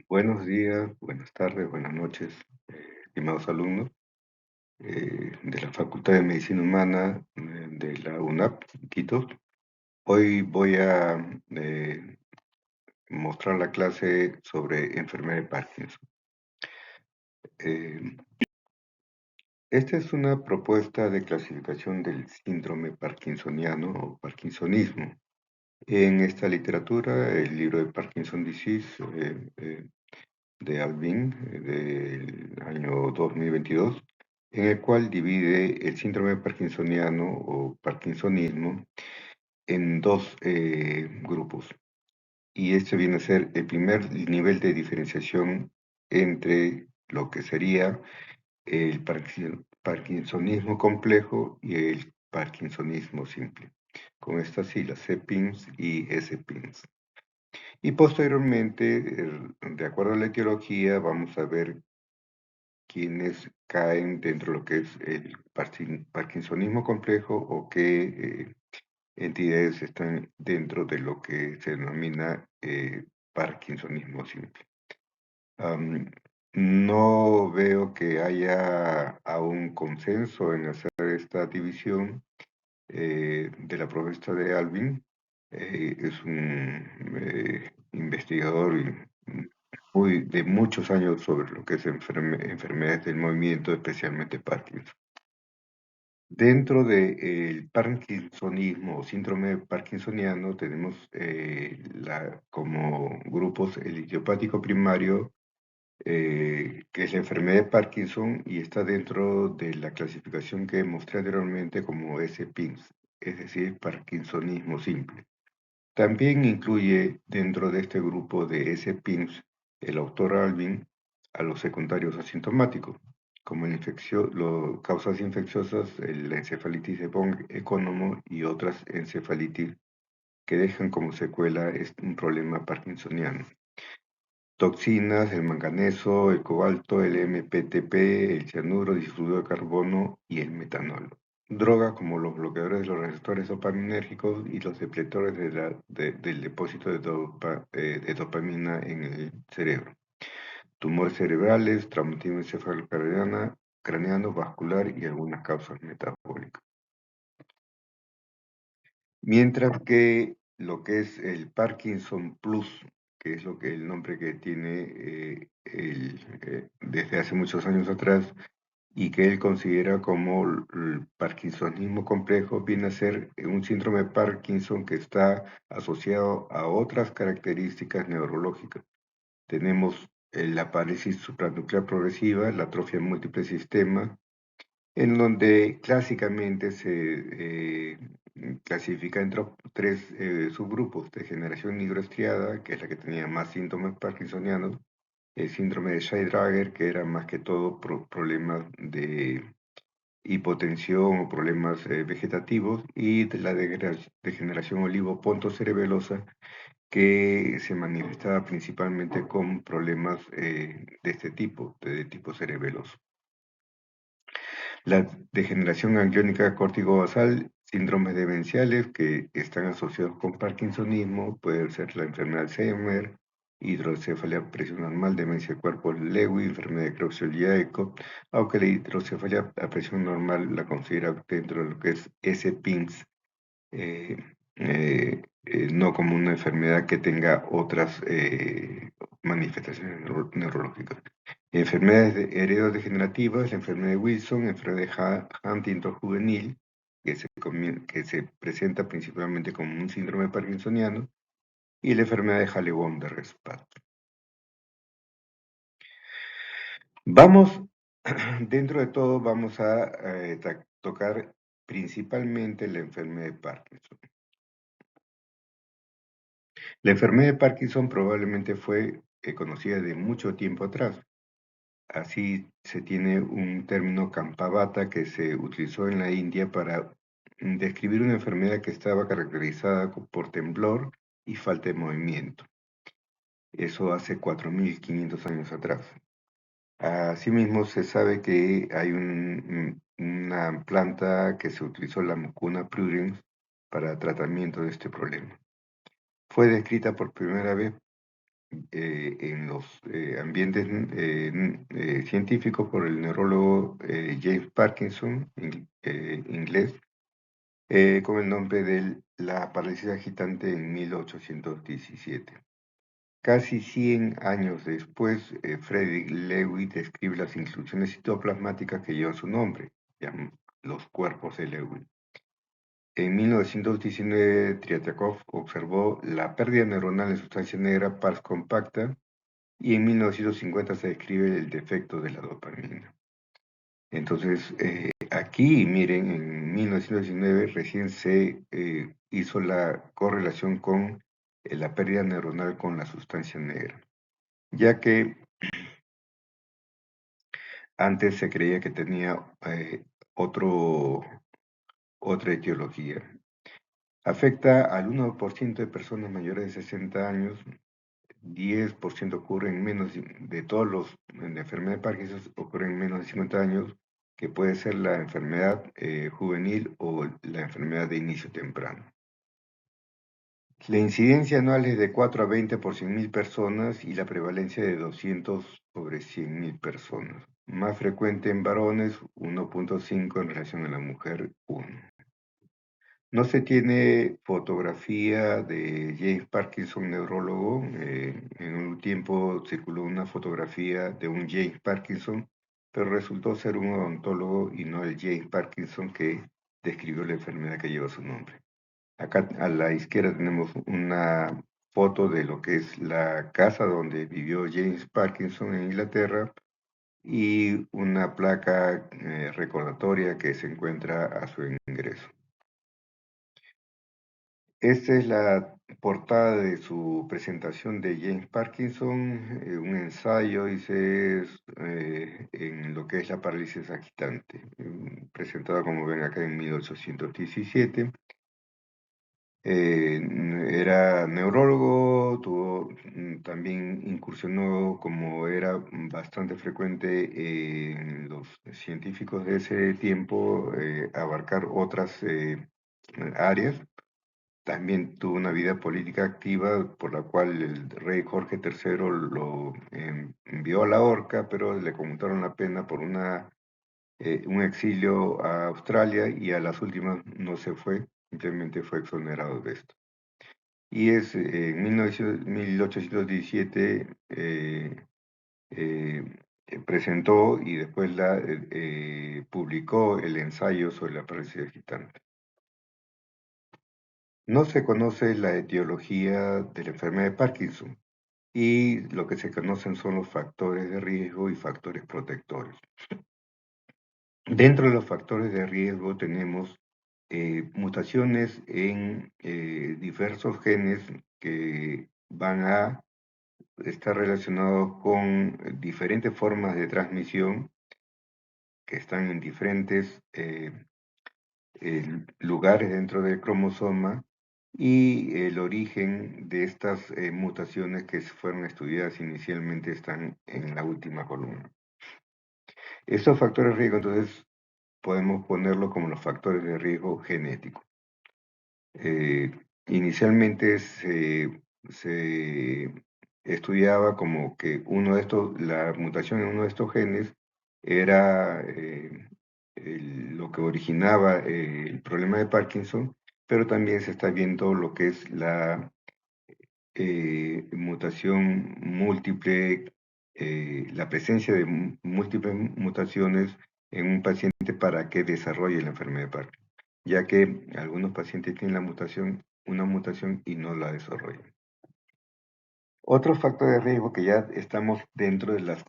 Buenos días, buenas tardes, buenas noches, estimados alumnos de la Facultad de Medicina Humana de la UNAP, Quito. Hoy voy a mostrar la clase sobre enfermedad de Parkinson. Eh, Esta es una propuesta de clasificación del síndrome parkinsoniano o parkinsonismo. En esta literatura, el libro de Parkinson Disease de Alvin del año 2022, en el cual divide el síndrome parkinsoniano o parkinsonismo en dos grupos. Y este viene a ser el primer nivel de diferenciación entre lo que sería el parkinsonismo complejo y el parkinsonismo simple, con estas siglas CPINS y SPINS. Y posteriormente, de acuerdo a la etiología, vamos a ver quiénes caen dentro de lo que es el parkinsonismo complejo o qué entidades están dentro de lo que se denomina parkinsonismo simple. No veo que haya aún consenso en hacer esta división de la propuesta de Alvin. Es un investigador de muchos años sobre lo que es enfermedades del movimiento, especialmente Parkinson. Dentro del parkinsonismo o síndrome parkinsoniano tenemos como grupos el idiopático primario, que es la enfermedad de Parkinson y está dentro de la clasificación que mostré anteriormente como S-PINS, es decir, parkinsonismo simple. También incluye dentro de este grupo de S-PINS el autor Alvin a los secundarios asintomáticos, como causas infecciosas, la encefalitis de von Economo y otras encefalitis que dejan como secuela un problema parkinsoniano. Toxinas, el manganeso, el cobalto, el MPTP, el cianuro, disulfuro de carbono y el metanol. Drogas como los bloqueadores de los receptores dopaminérgicos y los depletores del depósito de dopamina en el cerebro. Tumores cerebrales, traumatismo encefalocraneano, vascular y algunas causas metabólicas. Mientras que lo que es el Parkinson Plus, que es el nombre que tiene desde hace muchos años atrás, y que él considera como el parkinsonismo complejo, viene a ser un síndrome de Parkinson que está asociado a otras características neurológicas. Tenemos la parálisis supranuclear progresiva, la atrofia múltiple sistema, en donde clásicamente se clasifica entre tres subgrupos: degeneración nigroestriada, que es la que tenía más síntomas parkinsonianos, el síndrome de Shire-Drager, que era más que todo problemas de hipotensión o problemas vegetativos, y de la degeneración olivopontocerebelosa, que se manifestaba principalmente con problemas de tipo cerebeloso. La degeneración gangliónica corticobasal, síndromes demenciales que están asociados con parkinsonismo, puede ser la enfermedad de Alzheimer, hidrocefalia presión normal, demencia de cuerpo Lewy, enfermedad de Creutzfeldt-Jakob, aunque la hidrocefalia a presión normal la considera dentro de lo que es S-PINS, eh, no como una enfermedad que tenga otras manifestaciones neurológicas. Enfermedades heredodegenerativas, la enfermedad de Wilson, enfermedad de Huntington juvenil, que se presenta principalmente como un síndrome parkinsoniano, y la enfermedad de Halle-Bonn de Respat. Vamos, dentro de todo, vamos a tocar principalmente la enfermedad de Parkinson. La enfermedad de Parkinson probablemente fue conocida de mucho tiempo atrás. Así se tiene un término Campabata que se utilizó en la India para describir una enfermedad que estaba caracterizada por temblor y falta de movimiento. Eso hace 4.500 años atrás. Asimismo, se sabe que hay una planta que se utilizó, la Mucuna pruriens, para tratamiento de este problema. Fue descrita por primera vez en los ambientes científicos por el neurólogo James Parkinson, inglés, con el nombre de la parálisis agitante en 1817. Casi 100 años después, Frederick Lewis describe las instrucciones citoplasmáticas que llevan su nombre, llaman los cuerpos de Lewis. En 1919, Triatakov observó la pérdida neuronal en sustancia negra pars compacta y en 1950 se describe el defecto de la dopamina. Entonces, aquí, miren, en 1919 recién se hizo la correlación con la pérdida neuronal con la sustancia negra, ya que antes se creía que tenía otro, otra etiología. Afecta al 1% de personas mayores de 60 años, 10% ocurre en menos de todos los, en la enfermedad de Parkinson ocurre en menos de 50 años, que puede ser la enfermedad juvenil o la enfermedad de inicio temprano. La incidencia anual es de 4 a 20 por 100.000 personas y la prevalencia de 200 sobre 100.000 personas. Más frecuente en varones, 1.5 en relación a la mujer, 1. No se tiene fotografía de James Parkinson, neurólogo. En un tiempo circuló una fotografía de un James Parkinson, pero resultó ser un odontólogo y no el James Parkinson que describió la enfermedad que lleva su nombre. Acá a la izquierda tenemos una foto de lo que es la casa donde vivió James Parkinson en Inglaterra y una placa recordatoria que se encuentra a su ingreso. Esta es la portada de su presentación de James Parkinson, un ensayo, dice, en lo que es la parálisis agitante, presentada como ven acá en 1817. Era neurólogo, también incursionó, como era bastante frecuente en los científicos de ese tiempo, abarcar otras áreas. También tuvo una vida política activa por la cual el rey Jorge III lo envió a la horca, pero le conmutaron la pena por un exilio a Australia y a las últimas no se fue, simplemente fue exonerado de esto. Y es en 1817 presentó y después publicó el ensayo sobre la parálisis agitante. No se conoce la etiología de la enfermedad de Parkinson y lo que se conocen son los factores de riesgo y factores protectores. Dentro de los factores de riesgo tenemos mutaciones en diversos genes que van a estar relacionados con diferentes formas de transmisión que están en diferentes lugares dentro del cromosoma y el origen de estas mutaciones que fueron estudiadas inicialmente están en la última columna. Estos factores de riesgo, entonces, podemos ponerlo como los factores de riesgo genético. Inicialmente se estudiaba como que la mutación en uno de estos genes era lo que originaba el problema de Parkinson, pero también se está viendo lo que es la mutación múltiple, la presencia de múltiples mutaciones en un paciente para que desarrolle la enfermedad de Parkinson, ya que algunos pacientes tienen una mutación y no la desarrollan. Otro factor de riesgo que ya estamos dentro de los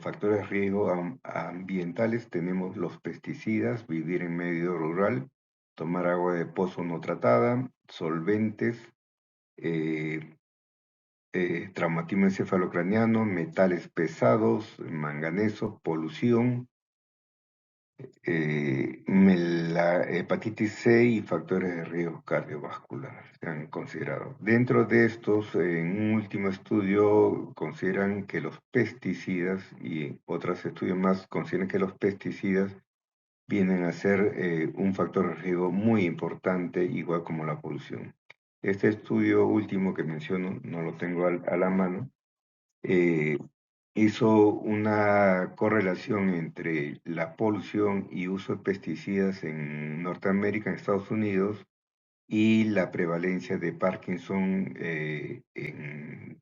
factores de riesgo ambientales, tenemos los pesticidas, vivir en medio rural, tomar agua de pozo no tratada, solventes, traumatismo encefalocraniano, metales pesados, manganeso, polución, la hepatitis C y factores de riesgo cardiovascular se han considerado. Dentro de estos, en un último estudio, consideran que los pesticidas y otros estudios más consideran que los pesticidas vienen a ser un factor de riesgo muy importante, igual como la polución. Este estudio último que menciono, no lo tengo a la mano, eh, hizo una correlación entre la polución y uso de pesticidas en Norteamérica, en Estados Unidos, y la prevalencia de Parkinson en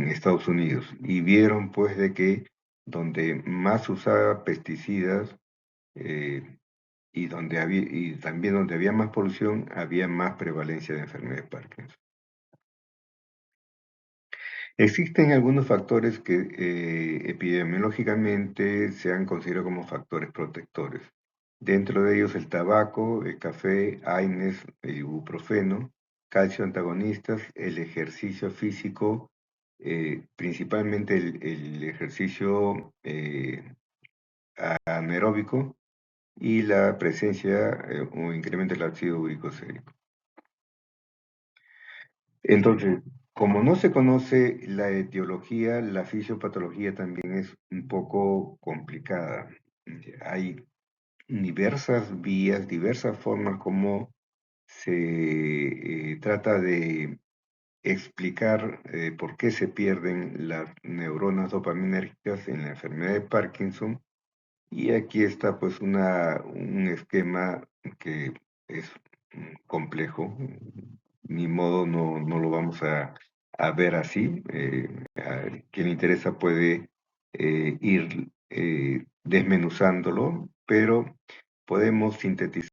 Estados Unidos. Y vieron pues de que donde más usaba pesticidas eh, y también donde había más polución, había más prevalencia de enfermedad de Parkinson. Existen algunos factores que epidemiológicamente se han considerado como factores protectores. Dentro de ellos el tabaco, el café, AINES, el ibuprofeno, calcio antagonistas, el ejercicio físico, principalmente el ejercicio anaeróbico y la presencia o incremento del ácido glicosérico. Entonces, como no se conoce la etiología, la fisiopatología también es un poco complicada. Hay diversas vías, diversas formas como se trata de explicar por qué se pierden las neuronas dopaminérgicas en la enfermedad de Parkinson. Y aquí está pues un esquema que es complejo, ni modo no lo vamos a ver así. A quien le interesa puede ir desmenuzándolo, pero podemos sintetizar.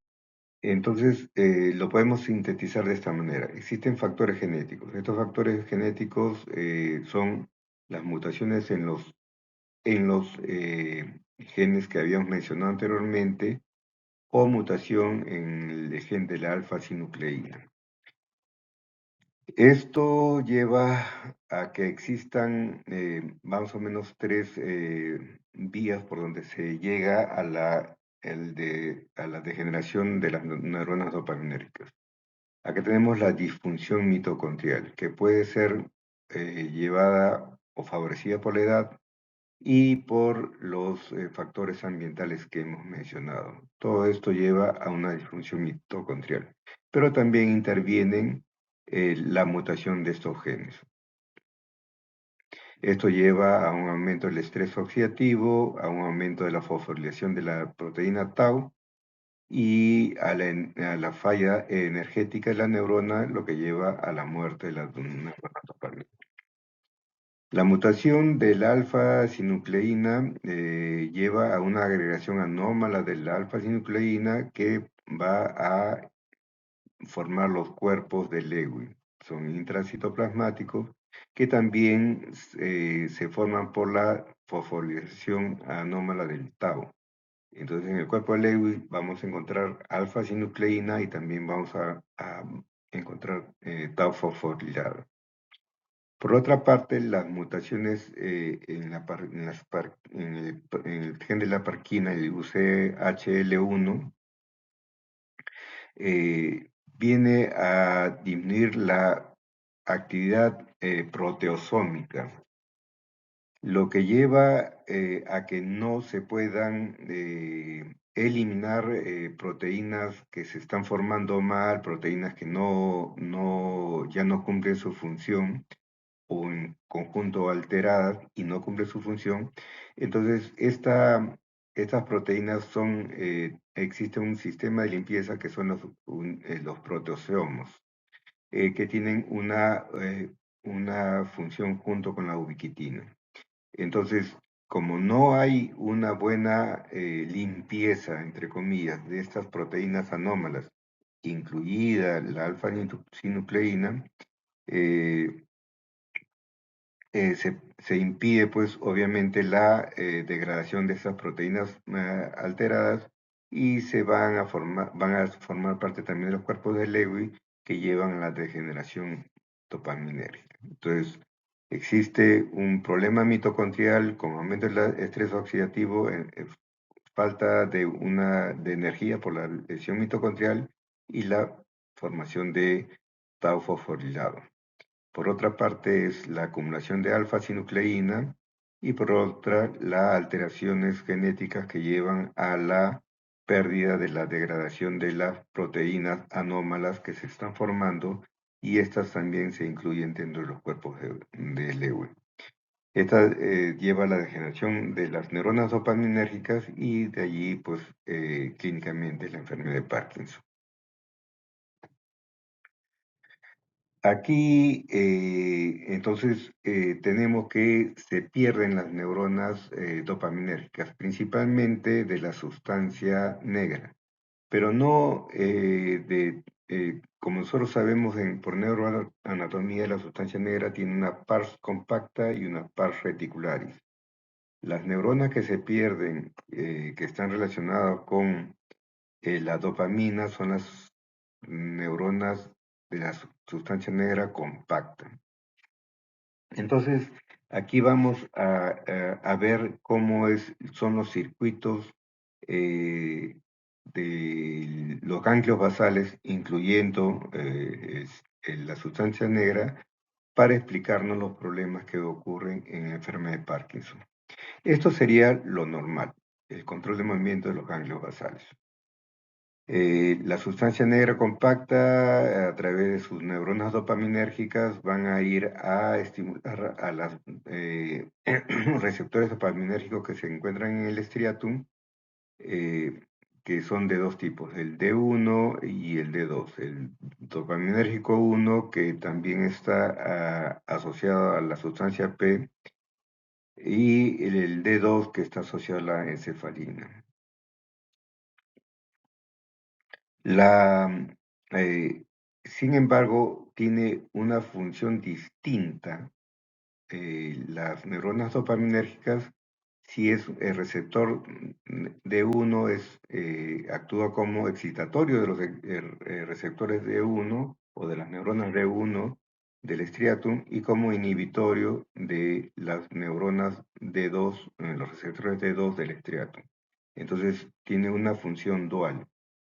Entonces, lo podemos sintetizar de esta manera. Existen factores genéticos. Estos factores genéticos son las mutaciones en los genes que habíamos mencionado anteriormente o mutación en el gen de la alfa-sinucleína. Esto lleva a que existan más o menos tres vías por donde se llega a la degeneración de las neuronas dopaminérgicas. Acá tenemos la disfunción mitocondrial, que puede ser llevada o favorecida por la edad y por los factores ambientales que hemos mencionado. Todo esto lleva a una disfunción mitocondrial, pero también intervienen la mutación de estos genes. Esto lleva a un aumento del estrés oxidativo, a un aumento de la fosforilación de la proteína tau y a la falla energética de la neurona, lo que lleva a la muerte de la neurona. La mutación del alfa-sinucleína lleva a una agregación anómala de la alfa-sinucleína que va a formar los cuerpos de Lewy. Son intracitoplasmáticos que también se forman por la fosforilación anómala del tau. Entonces, en el cuerpo de Lewy vamos a encontrar alfa-sinucleína y también vamos a encontrar tau fosforilado. Por otra parte, las mutaciones en el gen de la parquina, el UCHL1, viene a disminuir la actividad proteosómica, lo que lleva a que no se puedan eliminar proteínas que se están formando mal, proteínas que ya no cumplen su función o en conjunto alteradas y no cumple su función. Entonces, estas proteínas existe un sistema de limpieza que son los proteosomas, que tienen una función junto con la ubiquitina. Entonces, como no hay una buena limpieza, entre comillas, de estas proteínas anómalas, incluida la alfa-sinucleína, eh, se impide, pues, obviamente, la degradación de esas proteínas alteradas y van a formar parte también de los cuerpos de Lewy que llevan a la degeneración dopaminérgica. Entonces, existe un problema mitocondrial con aumento del estrés oxidativo, falta de energía por la lesión mitocondrial y la formación de tau fosforilado. Por otra parte es la acumulación de alfa-sinucleína y por otra las alteraciones genéticas que llevan a la pérdida de la degradación de las proteínas anómalas que se están formando y estas también se incluyen dentro de los cuerpos de Lewy. Esta lleva a la degeneración de las neuronas dopaminérgicas y de allí, pues, clínicamente la enfermedad de Parkinson. Aquí, entonces, tenemos que se pierden las neuronas dopaminérgicas, principalmente de la sustancia negra, pero no como nosotros sabemos por neuroanatomía, la sustancia negra tiene una pars compacta y una pars reticularis. Las neuronas que se pierden, que están relacionadas con la dopamina, son las neuronas de la sustancia negra compacta. Entonces, aquí vamos a ver cómo son los circuitos de los ganglios basales, incluyendo la sustancia negra, para explicarnos los problemas que ocurren en la enfermedad de Parkinson. Esto sería lo normal, el control de movimiento de los ganglios basales. La sustancia negra compacta, a través de sus neuronas dopaminérgicas, van a ir a estimular a los receptores dopaminérgicos que se encuentran en el estriatum, que son de dos tipos, el D1 y el D2. El dopaminérgico 1, que también está asociado a la sustancia P, y el D2, que está asociado a la encefalina. La, eh, Sin embargo, tiene una función distinta. Las neuronas dopaminérgicas, si es el receptor D1, actúa como excitatorio de los receptores D1 o de las neuronas D1 del estriatum, y como inhibitorio de las neuronas D2, los receptores D2 del estriatum. Entonces tiene una función dual,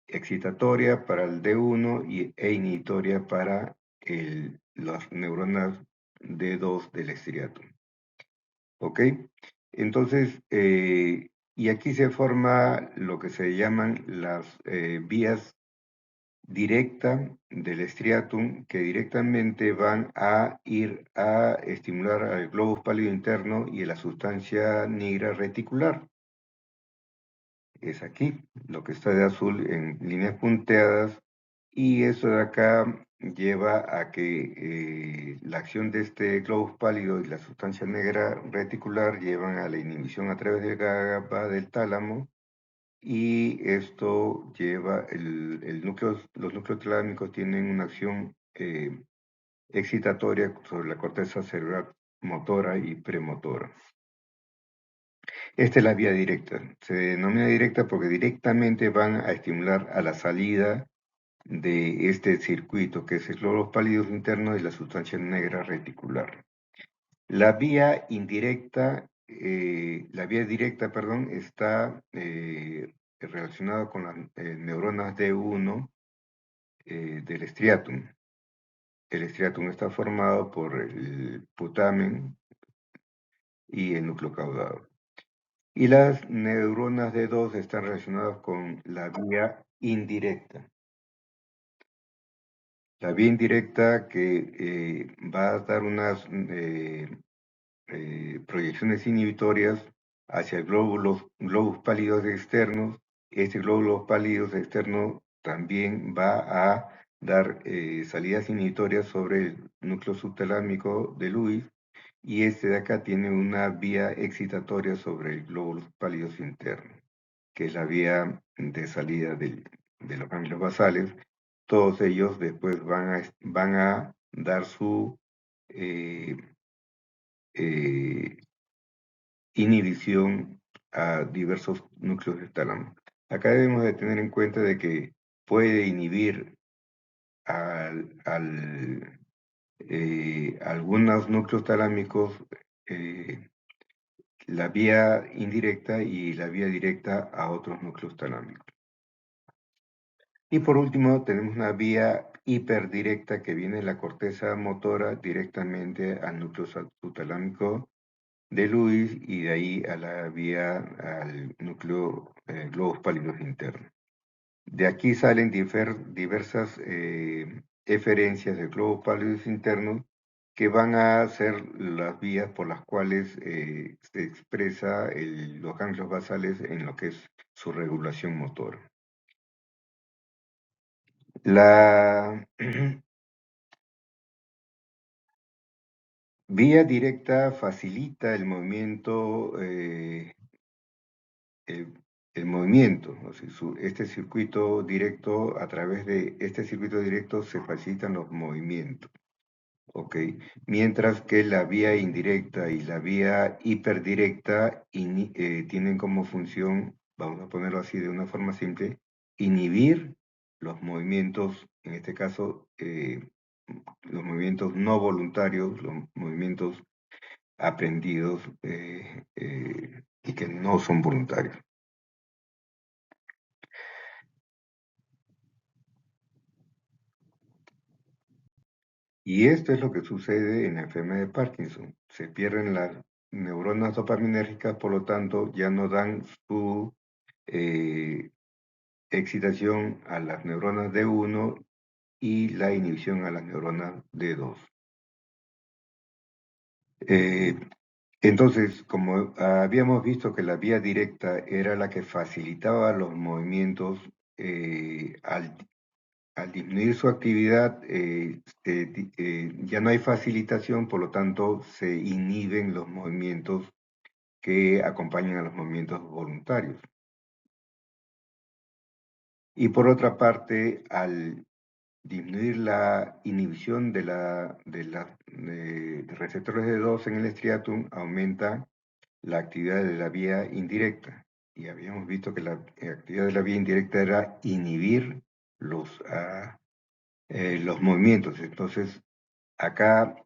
excitatoria para el D1 e inhibitoria para las neuronas D2 del estriatum. ¿Ok? Entonces, y aquí se forma lo que se llaman las vías directa del estriatum, que directamente van a ir a estimular al globus pálido interno y a la sustancia negra reticular. Es aquí, lo que está de azul en líneas punteadas, y eso de acá lleva a que la acción de este globus pálido y la sustancia negra reticular llevan a la inhibición a través del GABA del tálamo, y esto lleva los núcleos talámicos tienen una acción excitatoria sobre la corteza cerebral motora y premotora. Esta es la vía directa. Se denomina directa porque directamente van a estimular a la salida de este circuito, que es el globos pálidos internos y la sustancia negra reticular. La vía directa, perdón, está relacionada con las neuronas D1 del estriatum. El estriatum está formado por el putamen y el núcleo caudado. Y las neuronas D2 están relacionadas con la vía indirecta. La vía indirecta que va a dar unas proyecciones inhibitorias hacia el globos pálidos externos. Este glóbulos pálidos externo también va a dar salidas inhibitorias sobre el núcleo subtalámico de Lewis, y este de acá tiene una vía excitatoria sobre el glóbulos pálidos internos, que es la vía de salida de los ganglios basales. Todos ellos después van a dar su eh, eh, inhibición a diversos núcleos del tálamo. Acá debemos de tener en cuenta de que puede inhibir algunos núcleos talámicos, la vía indirecta y la vía directa a otros núcleos talámicos. Y por último, tenemos una vía hiperdirecta que viene de la corteza motora directamente al núcleo subtalámico de Lewis, y de ahí a la vía al núcleo globos pálidos internos. De aquí salen diversas eferencias del globo pálidos internos que van a ser las vías por las cuales se expresa los ganglios basales en lo que es su regulación motora. La vía directa facilita el movimiento, el, el movimiento, o sea, este circuito directo, a través de este circuito directo se facilitan los movimientos. Ok, mientras que la vía indirecta y la vía hiperdirecta tienen como función, vamos a ponerlo así de una forma simple, inhibir los movimientos, en este caso, los movimientos no voluntarios, los movimientos aprendidos y que no son voluntarios. Y esto es lo que sucede en la enfermedad de Parkinson. Se pierden las neuronas dopaminérgicas, por lo tanto, ya no dan su eh, excitación a las neuronas D1 y la inhibición a las neuronas D2. Eh, entonces, como habíamos visto que la vía directa era la que facilitaba los movimientos, al disminuir su actividad, ya no hay facilitación, por lo tanto, se inhiben los movimientos que acompañan a los movimientos voluntarios. Y por otra parte, al disminuir la inhibición de receptores de 2 en el estriatum, aumenta la actividad de la vía indirecta. Y habíamos visto que la actividad de la vía indirecta era inhibir los movimientos. Entonces, acá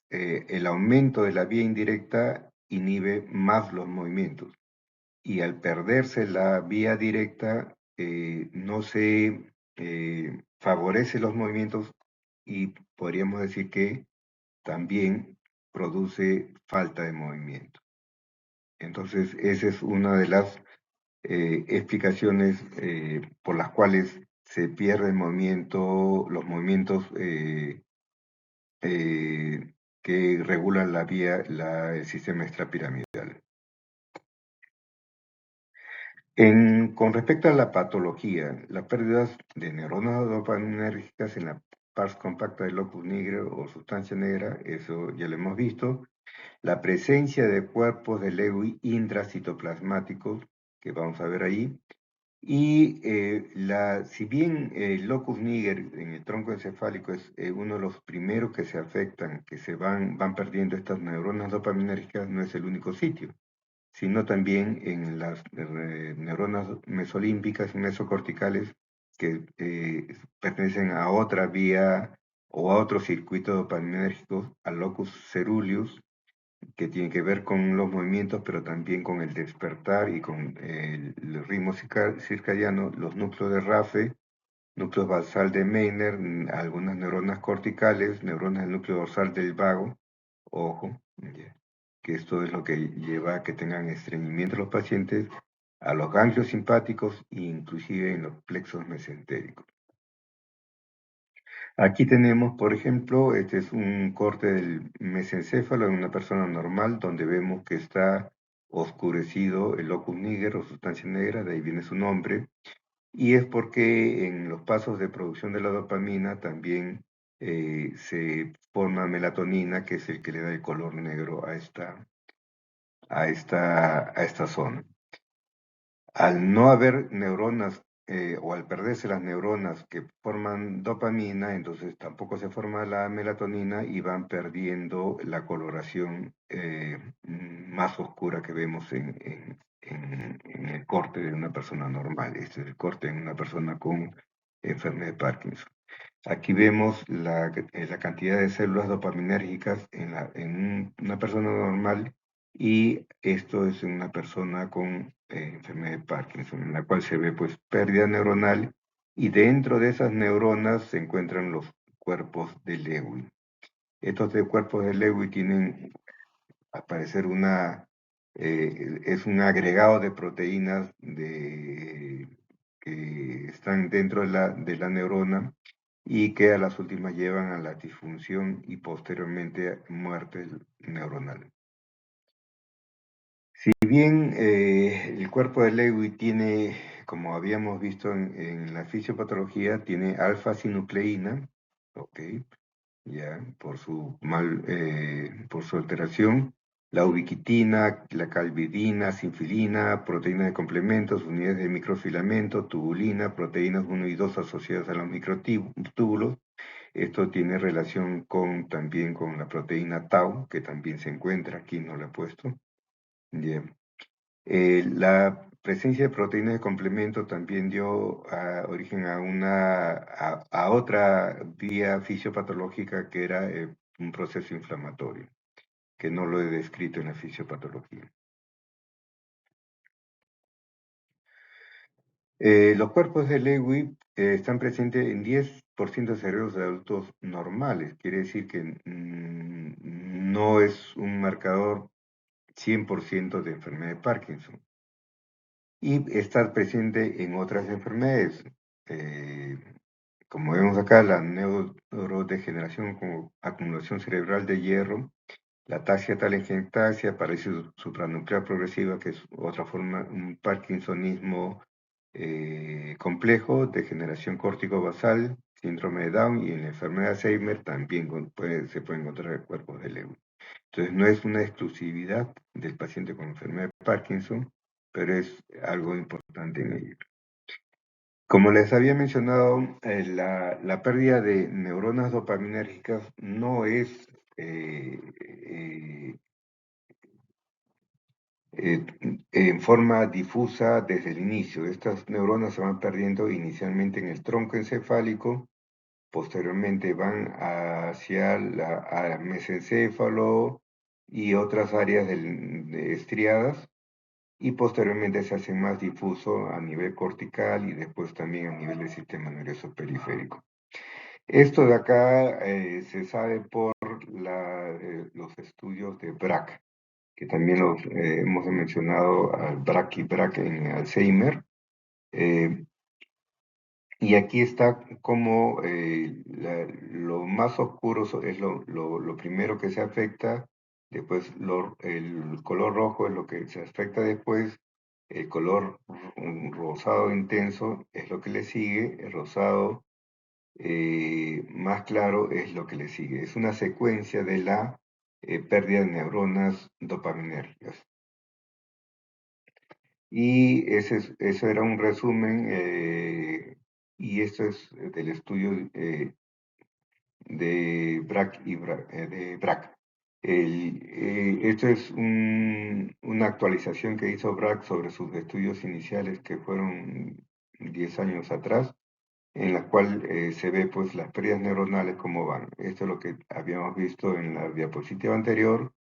el aumento de la vía indirecta inhibe más los movimientos. Y al perderse la vía directa, no se favorece los movimientos y podríamos decir que también produce falta de movimiento. Entonces, esa es una de las explicaciones por las cuales se pierde el movimiento, los movimientos que regulan la vía, el sistema extrapiramidal. Con respecto a la patología, las pérdidas de neuronas dopaminérgicas en la pars compacta del locus negro o sustancia negra, eso ya lo hemos visto. La presencia de cuerpos de Lewy intracitoplasmáticos, que vamos a ver ahí. Y si bien el locus niger en el tronco encefálico es uno de los primeros que se afectan, que van perdiendo estas neuronas dopaminérgicas, no es el único sitio, sino también en las neuronas mesolímbicas y mesocorticales que pertenecen a otra vía o a otro circuito dopaminérgico, al locus ceruleus, que tiene que ver con los movimientos, pero también con el despertar y con el ritmo circadiano, los núcleos de Rafe, núcleos basal de Meiner, algunas neuronas corticales, neuronas del núcleo dorsal del vago, ojo, que esto es lo que lleva a que tengan estreñimiento los pacientes, a los ganglios simpáticos e inclusive en los plexos mesentéricos. Aquí tenemos, por ejemplo, este es un corte del mesencéfalo en una persona normal, donde vemos que está oscurecido el locus niger o sustancia negra, de ahí viene su nombre, y es porque en los pasos de producción de la dopamina también se forma melatonina, que es el que le da el color negro a esta zona. Al no haber neuronas o al perderse las neuronas que forman dopamina, entonces tampoco se forma la melatonina y van perdiendo la coloración más oscura que vemos en el corte de una persona normal. Este es el corte en una persona con enfermedad de Parkinson. Aquí vemos la cantidad de células dopaminérgicas en una persona normal, y esto es en una persona con enfermedad de Parkinson, en la cual se ve pues pérdida neuronal, y dentro de esas neuronas se encuentran los cuerpos de Lewy. Estos cuerpos de Lewy tienen, al parecer, es un agregado de proteínas que están dentro de la neurona, y que a las últimas llevan a la disfunción y posteriormente muerte neuronal. Si bien el cuerpo de Lewy tiene, como habíamos visto en la fisiopatología, tiene alfa-sinucleína, ¿ok? Ya, por su alteración, la ubiquitina, la calvidina, sinfilina, proteínas de complementos, unidades de microfilamento, tubulina, proteínas 1 y 2 asociadas a los microtúbulos. Esto tiene relación también con la proteína tau, que también se encuentra, aquí no la he puesto. Bien. La presencia de proteínas de complemento también dio origen a otra vía fisiopatológica que era un proceso inflamatorio, que no lo he descrito en la fisiopatología. Los cuerpos de Lewy están presentes en 10% de cerebros de adultos normales, quiere decir que no es un marcador 100% de enfermedad de Parkinson. Y estar presente en otras enfermedades, eh, como vemos acá, la neurodegeneración como acumulación cerebral de hierro, la ataxia telangiectasia, parálisis supranuclear progresiva, que es otra forma, un parkinsonismo complejo, degeneración córtico-basal, síndrome de Down y en la enfermedad de Alzheimer también se puede encontrar el cuerpo de Lewy. Entonces no es una exclusividad del paciente con enfermedad de Parkinson, pero es algo importante en ello. Como les había mencionado, la pérdida de neuronas dopaminérgicas no es eh, en forma difusa desde el inicio. Estas neuronas se van perdiendo inicialmente en el tronco encefálico, posteriormente van hacia el mesencéfalo y otras áreas estriadas, y posteriormente se hace más difuso a nivel cortical y después también a nivel del sistema nervioso periférico. Esto de acá se sabe por los estudios de BRAC, que también los hemos mencionado al BRAC y BRAC en Alzheimer. eh, y aquí está como lo más oscuro es lo primero que se afecta, después el color rojo es lo que se afecta después, el color rosado intenso es lo que le sigue, el rosado más claro es lo que le sigue. Es una secuencia de la pérdida de neuronas dopaminérgicas. Y eso era un resumen, y esto es del estudio de BRAC de BRAC. Esto es una actualización que hizo BRAC sobre sus estudios iniciales que fueron 10 años atrás, en la cual se ve pues las pérdidas neuronales cómo van. Esto es lo que habíamos visto en la diapositiva anterior,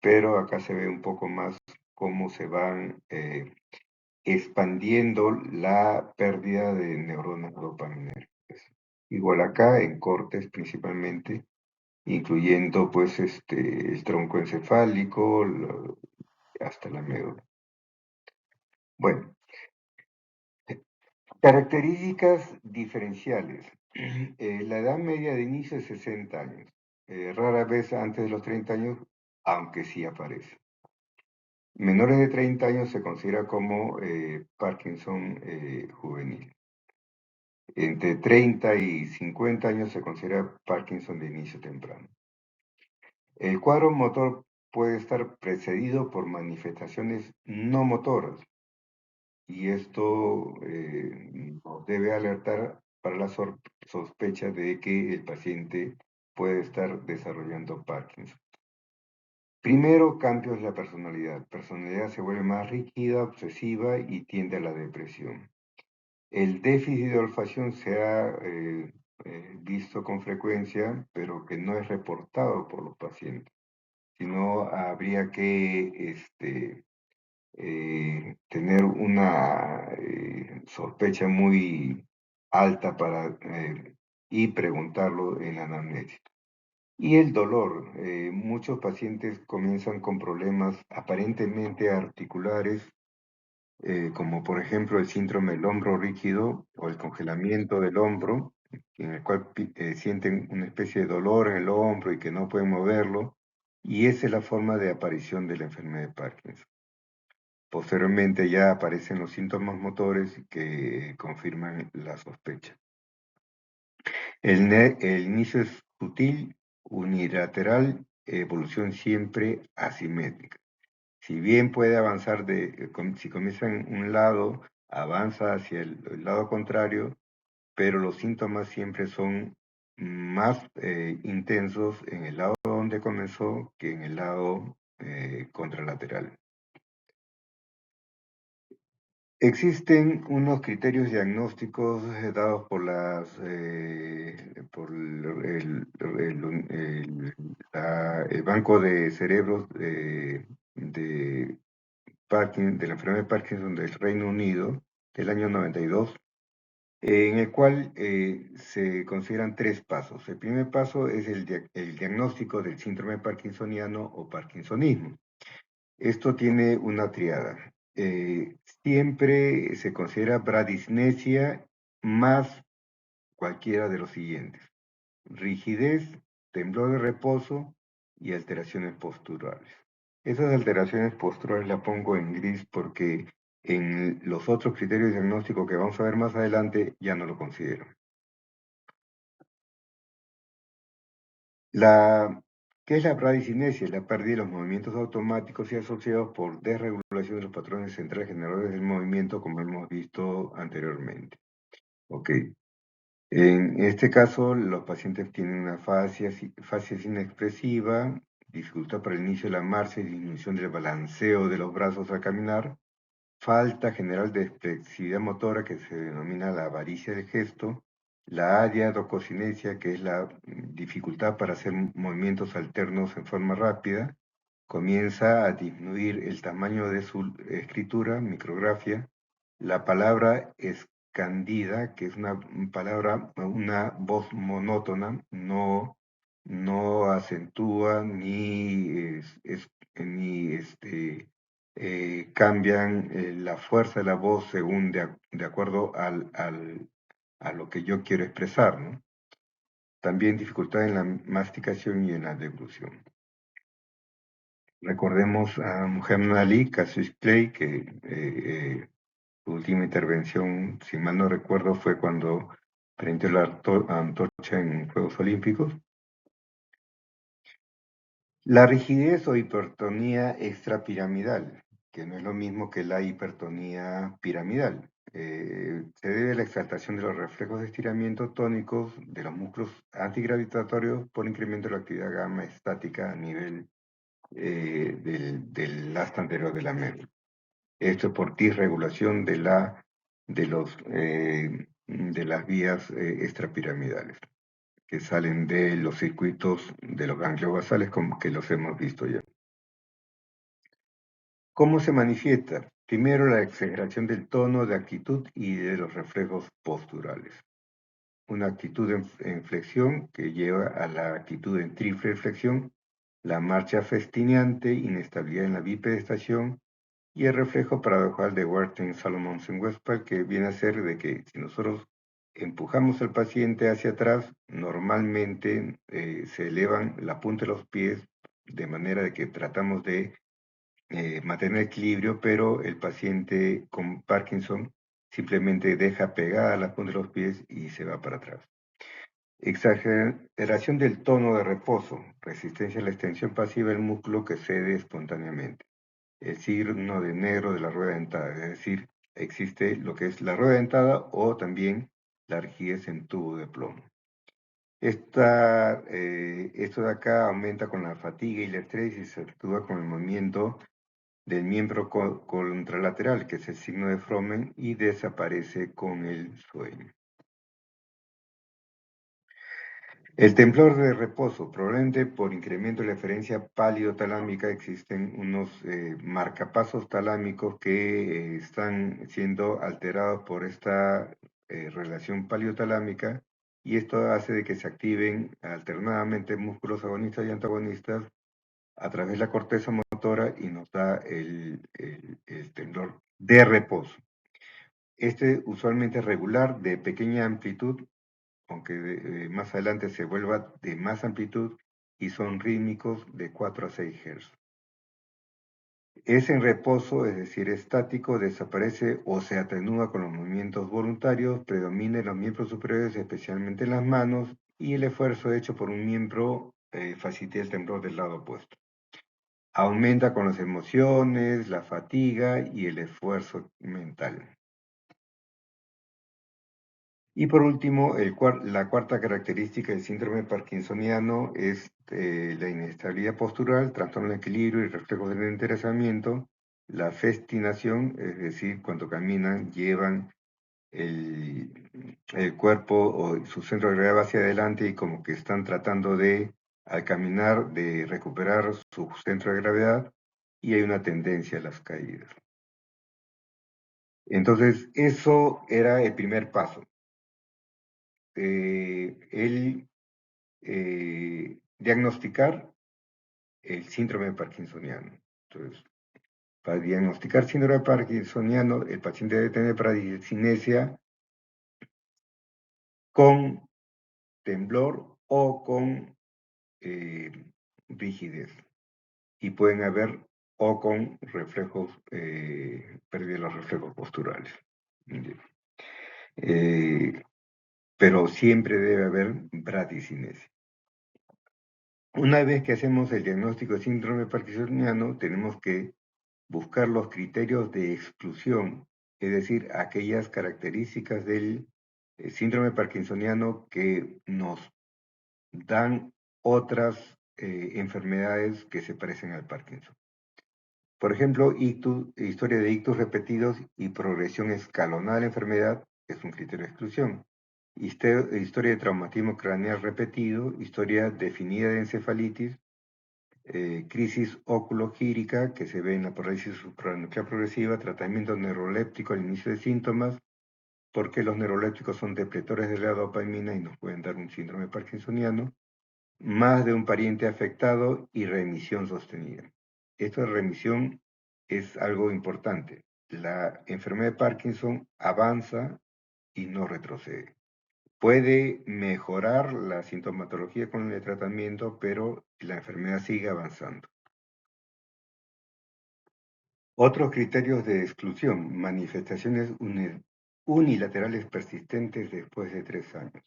pero acá se ve un poco más cómo se van expandiendo la pérdida de neuronas dopaminérgicas. Igual acá en cortes principalmente, incluyendo pues el tronco encefálico hasta la médula. Bueno, características diferenciales. La edad media de inicio es 60 años. Rara vez antes de los 30 años, aunque sí aparece. Menores de 30 años se considera como Parkinson juvenil. Entre 30 y 50 años se considera Parkinson de inicio temprano. El cuadro motor puede estar precedido por manifestaciones no motoras, y esto nos debe alertar para la sospecha de que el paciente puede estar desarrollando Parkinson. Primero, cambios en la personalidad. Personalidad se vuelve más rígida, obsesiva y tiende a la depresión. El déficit de olfacción se ha visto con frecuencia, pero que no es reportado por los pacientes, sino habría que tener una sospecha muy alta y preguntarlo en la anamnesis. Y el dolor. Muchos pacientes comienzan con problemas aparentemente articulares, como por ejemplo el síndrome del hombro rígido o el congelamiento del hombro, en el cual sienten una especie de dolor en el hombro y que no pueden moverlo, y esa es la forma de aparición de la enfermedad de Parkinson. Posteriormente ya aparecen los síntomas motores que confirman la sospecha. El inicio es sutil, unilateral, evolución siempre asimétrica. Si bien puede avanzar si comienza en un lado, avanza hacia el lado contrario, pero los síntomas siempre son más intensos en el lado donde comenzó que en el lado contralateral. Existen unos criterios diagnósticos dados por el Banco de Cerebros de la enfermedad de Parkinson del Reino Unido del año 92, en el cual se consideran tres pasos. El primer paso es el diagnóstico del síndrome parkinsoniano o parkinsonismo. Esto tiene una triada. Siempre se considera bradisnesia más cualquiera de los siguientes: rigidez, temblor de reposo y alteraciones posturales. Esas alteraciones posturales las pongo en gris porque en los otros criterios diagnósticos que vamos a ver más adelante ya no lo considero. ¿Qué es la bradicinesia? Es la pérdida de los movimientos automáticos y asociados por desregulación de los patrones centrales generadores del movimiento, como hemos visto anteriormente. Ok. En este caso, los pacientes tienen una facies inexpresiva, dificultad para el inicio de la marcha y disminución del balanceo de los brazos al caminar, falta general de flexibilidad motora, que se denomina la avaricia del gesto, la adiadococinesia, que es la dificultad para hacer movimientos alternos en forma rápida, comienza a disminuir el tamaño de su escritura, micrografía. La palabra escandida, que es una palabra, una voz monótona, no acentúa ni cambian la fuerza de la voz según de acuerdo a lo que yo quiero expresar, ¿no? También dificultad en la masticación y en la deglución. Recordemos a Muhammad Ali, Cassius Clay, que su última intervención, si mal no recuerdo, fue cuando prendió la antorcha en Juegos Olímpicos. La rigidez o hipertonía extrapiramidal, que no es lo mismo que la hipertonía piramidal, se debe a la exaltación de los reflejos de estiramiento tónicos de los músculos antigravitatorios por incremento de la actividad gamma estática a nivel del asta anterior de la médula. Esto por disregulación de las vías extrapiramidales que salen de los circuitos de los ganglios basales, como que los hemos visto ya. ¿Cómo se manifiesta? Primero, la exageración del tono de actitud y de los reflejos posturales. Una actitud en flexión que lleva a la actitud en triple flexión, la marcha festineante, inestabilidad en la bipedestación y el reflejo paradojal de Wertheim-Salomon-Westphal, que viene a ser de que si nosotros empujamos al paciente hacia atrás, normalmente se elevan la punta de los pies de manera de que tratamos de mantener equilibrio, pero el paciente con Parkinson simplemente deja pegada la punta de los pies y se va para atrás. Exageración del tono de reposo, resistencia a la extensión pasiva del músculo que cede espontáneamente. El signo de negro de la rueda dentada, es decir, existe lo que es la rueda dentada o también la rigidez en tubo de plomo. Esto de acá aumenta con la fatiga y el estrés y se actúa con el movimiento del miembro contralateral, que es el signo de Fromen, y desaparece con el sueño. El temblor de reposo, probablemente por incremento de la referencia paleotalámica, existen unos marcapasos talámicos que están siendo alterados por esta relación paleotalámica, y esto hace de que se activen alternadamente músculos agonistas y antagonistas a través de la corteza motora y nos da el temblor de reposo. Este usualmente es regular, de pequeña amplitud, aunque más adelante se vuelva de más amplitud y son rítmicos de 4 a 6 Hz. Es en reposo, es decir, estático, desaparece o se atenúa con los movimientos voluntarios, predomina en los miembros superiores, especialmente en las manos, y el esfuerzo hecho por un miembro facilita el temblor del lado opuesto. Aumenta con las emociones, la fatiga y el esfuerzo mental. Y por último, la cuarta característica del síndrome parkinsoniano es la inestabilidad postural, trastorno del equilibrio y reflejos del enderezamiento, la festinación, es decir, cuando caminan llevan el, el cuerpo o su centro de gravedad hacia adelante y como que están tratando de, al caminar, de recuperar su centro de gravedad y hay una tendencia a las caídas. Entonces, eso era el primer paso. El diagnosticar el síndrome parkinsoniano. Entonces, para diagnosticar síndrome parkinsoniano, el paciente debe tener bradicinesia con temblor o con eh, rigidez. Y pueden haber o con reflejos, pérdida de los reflejos posturales. Pero siempre debe haber bradicinesia. Una vez que hacemos el diagnóstico de síndrome parkinsoniano, tenemos que buscar los criterios de exclusión, es decir, aquellas características del síndrome parkinsoniano que nos dan otras enfermedades que se parecen al Parkinson. Por ejemplo, historia de ictus repetidos y progresión escalonada de la enfermedad es un criterio de exclusión. Historia de traumatismo craneal repetido, historia definida de encefalitis, crisis oculogírica que se ve en la parálisis supranuclear progresiva, tratamiento neuroléptico al inicio de síntomas, porque los neurolépticos son depletores de la dopamina y nos pueden dar un síndrome parkinsoniano, más de un pariente afectado y remisión sostenida. Esta remisión es algo importante. La enfermedad de Parkinson avanza y no retrocede. Puede mejorar la sintomatología con el tratamiento, pero la enfermedad sigue avanzando. Otros criterios de exclusión, manifestaciones unilaterales persistentes después de 3 años.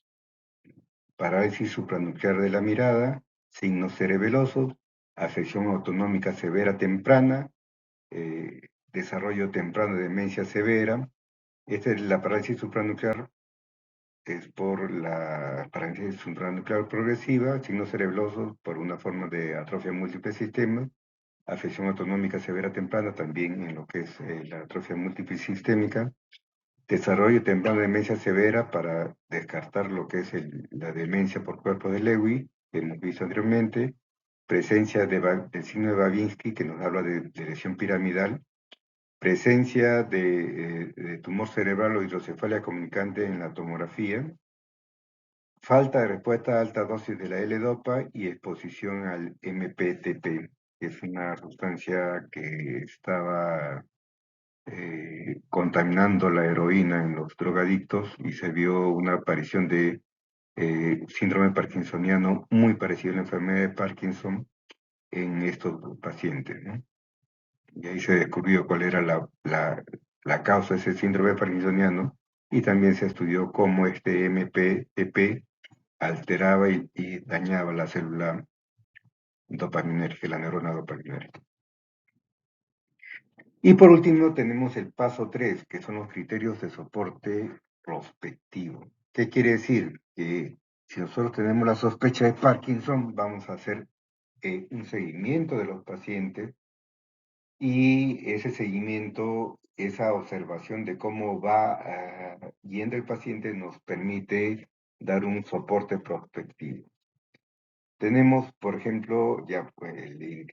Parálisis supranuclear de la mirada, signos cerebelosos, afección autonómica severa temprana, desarrollo temprano de demencia severa. Esta es la parálisis supranuclear, es por la parálisis supranuclear progresiva, signos cerebelosos por una forma de atrofia múltiple sistema, afección autonómica severa temprana también en lo que es la atrofia múltiple sistémica, desarrollo temprano de demencia severa para descartar lo que es la demencia por cuerpo de Lewy, que hemos visto anteriormente, presencia del signo de Babinski, que nos habla de lesión piramidal, presencia de tumor cerebral o hidrocefalia comunicante en la tomografía, falta de respuesta a alta dosis de la L-Dopa y exposición al MPTP, que es una sustancia que estaba contaminando la heroína en los drogadictos y se vio una aparición de síndrome parkinsoniano muy parecido a la enfermedad de Parkinson en estos pacientes, ¿no? Y ahí se descubrió cuál era la causa de ese síndrome parkinsoniano y también se estudió cómo este MPTP alteraba y dañaba la célula dopaminérgica, la neurona dopaminérgica. Y por último tenemos el paso 3, que son los criterios de soporte prospectivo. ¿Qué quiere decir? Que si nosotros tenemos la sospecha de Parkinson, vamos a hacer un seguimiento de los pacientes y ese seguimiento, esa observación de cómo va yendo el paciente nos permite dar un soporte prospectivo. Tenemos, por ejemplo, ya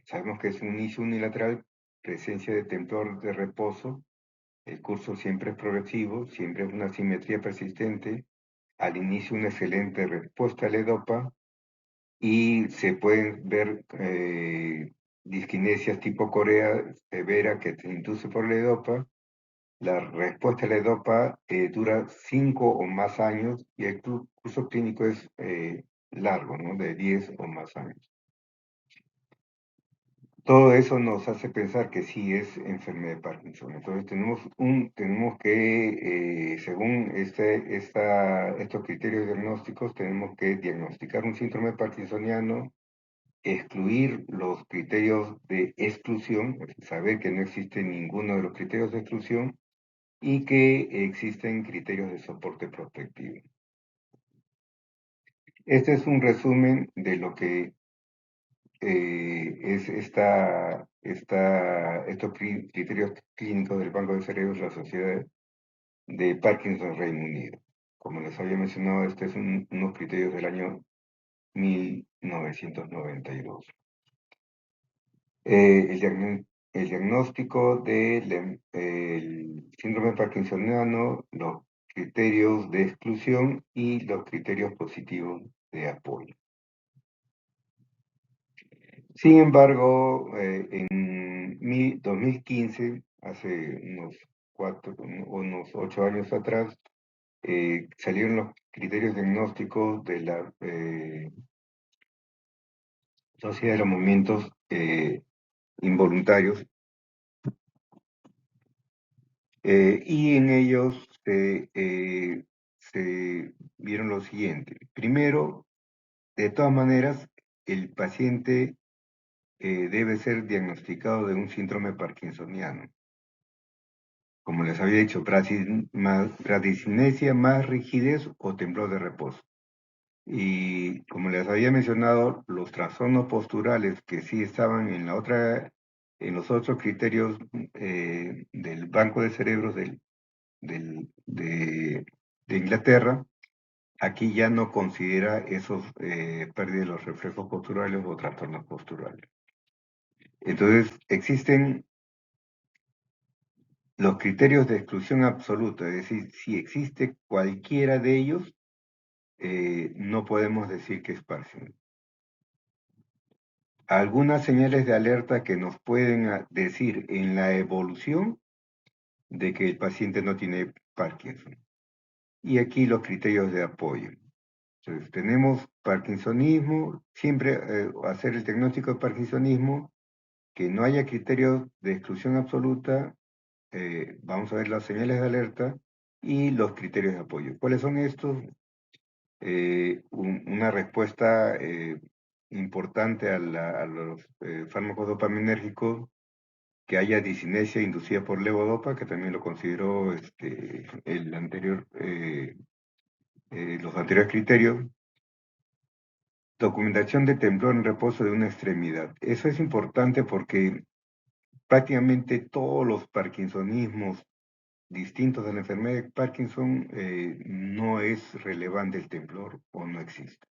sabemos que es un inicio unilateral, presencia de temblor de reposo, el curso siempre es progresivo, siempre es una simetría persistente, al inicio una excelente respuesta al EDOPA y se pueden ver disquinesias tipo Corea severa que se induce por el EDOPA La respuesta a la EDOPA dura 5 o más años y el curso clínico es largo, ¿no? De 10 o más años. Todo eso nos hace pensar que sí es enfermedad de Parkinson. Entonces tenemos que, según estos criterios diagnósticos, tenemos que diagnosticar un síndrome parkinsoniano, excluir los criterios de exclusión, es decir, saber que no existe ninguno de los criterios de exclusión y que existen criterios de soporte prospectivo. Este es un resumen de lo que es estos criterios clínicos del Banco de Cerebros de la Sociedad de Parkinson Reino Unido. Como les había mencionado, estos son unos criterios del año 1992. El diagnóstico del síndrome parkinsoniano, los criterios de exclusión y los criterios positivos de apoyo. Sin embargo, en 2015, hace unos 8 años atrás, salieron los criterios diagnósticos de la Sociedad de los Movimientos Involuntarios, y en ellos se vieron lo siguiente. Primero, de todas maneras, el paciente debe ser diagnosticado de un síndrome parkinsoniano. Como les había dicho, bradicinesia más rigidez o temblor de reposo. Y como les había mencionado, los trastornos posturales que sí estaban en los otros criterios del Banco de Cerebros de Inglaterra, aquí ya no considera esos pérdidas de los reflejos posturales o trastornos posturales. Entonces, existen los criterios de exclusión absoluta, es decir, si existe cualquiera de ellos, no podemos decir que es Parkinson. Algunas señales de alerta que nos pueden decir en la evolución de que el paciente no tiene Parkinson. Y aquí los criterios de apoyo. Entonces, tenemos parkinsonismo, siempre hacer el diagnóstico de parkinsonismo, que no haya criterios de exclusión absoluta, vamos a ver las señales de alerta y los criterios de apoyo. ¿Cuáles son estos? Una respuesta importante a los fármacos dopaminérgicos, que haya discinesia inducida por levodopa, que también lo consideró los anteriores criterios. Documentación de temblor en reposo de una extremidad. Eso es importante porque prácticamente todos los parkinsonismos distintos de la enfermedad de Parkinson no es relevante el temblor o no existe.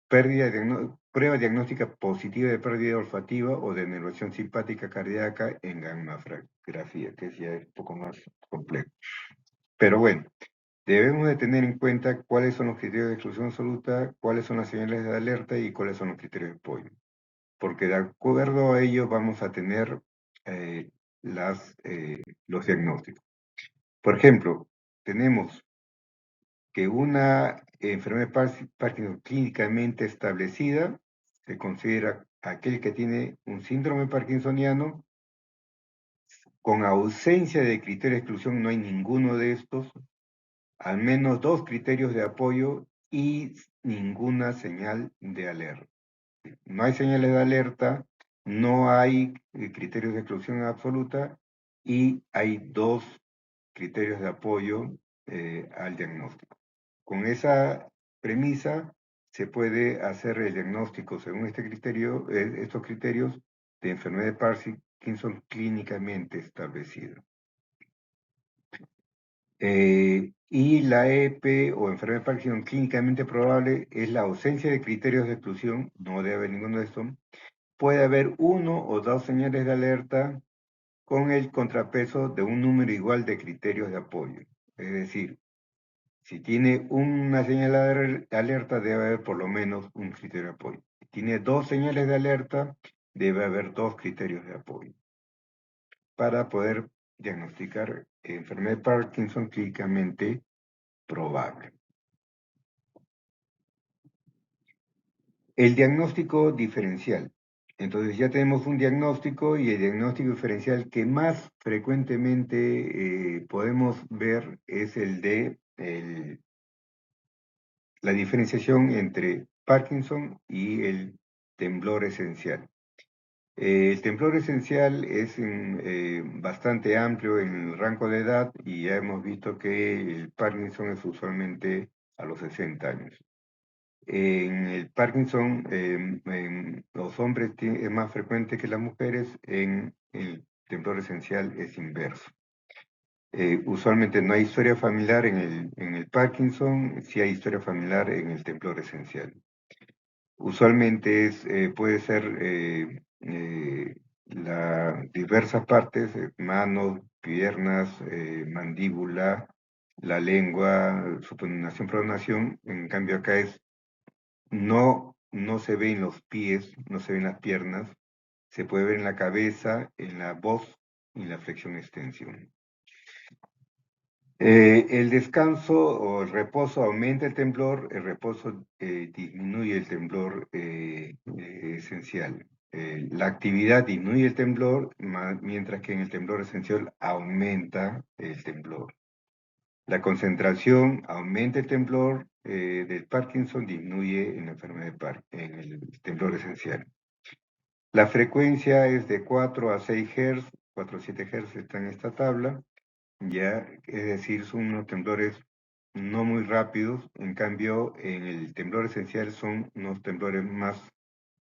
Prueba diagnóstica positiva de pérdida olfativa o de nervación simpática cardíaca en gammagrafía, que ya es un poco más complejo. Pero bueno, debemos de tener en cuenta cuáles son los criterios de exclusión absoluta, cuáles son las señales de alerta y cuáles son los criterios de apoyo. Porque de acuerdo a ello vamos a tener los diagnósticos. Por ejemplo, tenemos que una enfermedad de Parkinson clínicamente establecida se considera aquel que tiene un síndrome parkinsoniano con ausencia de criterio de exclusión, no hay ninguno de estos, al menos 2 criterios de apoyo y ninguna señal de alerta. No hay señales de alerta, no hay criterios de exclusión absoluta y hay 2 criterios de apoyo al diagnóstico. Con esa premisa se puede hacer el diagnóstico según estos criterios de enfermedad de Parkinson clínicamente establecido. Y la EP o enfermedad de Parkinson clínicamente probable es la ausencia de criterios de exclusión, no debe haber ninguno de estos. Puede haber 1 o 2 señales de alerta con el contrapeso de un número igual de criterios de apoyo. Es decir, si tiene una señal de alerta, debe haber por lo menos un criterio de apoyo. Si tiene 2 señales de alerta, debe haber 2 criterios de apoyo. para poder diagnosticar enfermedad de Parkinson clínicamente probable. El diagnóstico diferencial. Entonces ya tenemos un diagnóstico y el diagnóstico diferencial que más frecuentemente podemos ver es el de la diferenciación entre Parkinson y el temblor esencial. El temblor esencial es bastante amplio en el rango de edad y ya hemos visto que el Parkinson es usualmente a los 60 años. En el Parkinson, en los hombres es más frecuente que las mujeres, en el temblor esencial es inverso. Usualmente no hay historia familiar en el Parkinson, sí hay historia familiar en el temblor esencial. Usualmente puede ser diversas partes, manos, piernas, mandíbula, la lengua, supinación, pronación. En cambio acá no se ve en los pies, no se ve en las piernas, se puede ver en la cabeza, en la voz y en la flexión extensión. El descanso o el reposo aumenta el temblor, el reposo disminuye el temblor esencial. La actividad disminuye el temblor, mientras que en el temblor esencial aumenta el temblor. La concentración aumenta el temblor del Parkinson, disminuye en la enfermedad de en el temblor esencial. La frecuencia es de 4 a 6 Hz, 4 a 7 Hz está en esta tabla. Ya, es decir, son unos temblores no muy rápidos, en cambio en el temblor esencial son unos temblores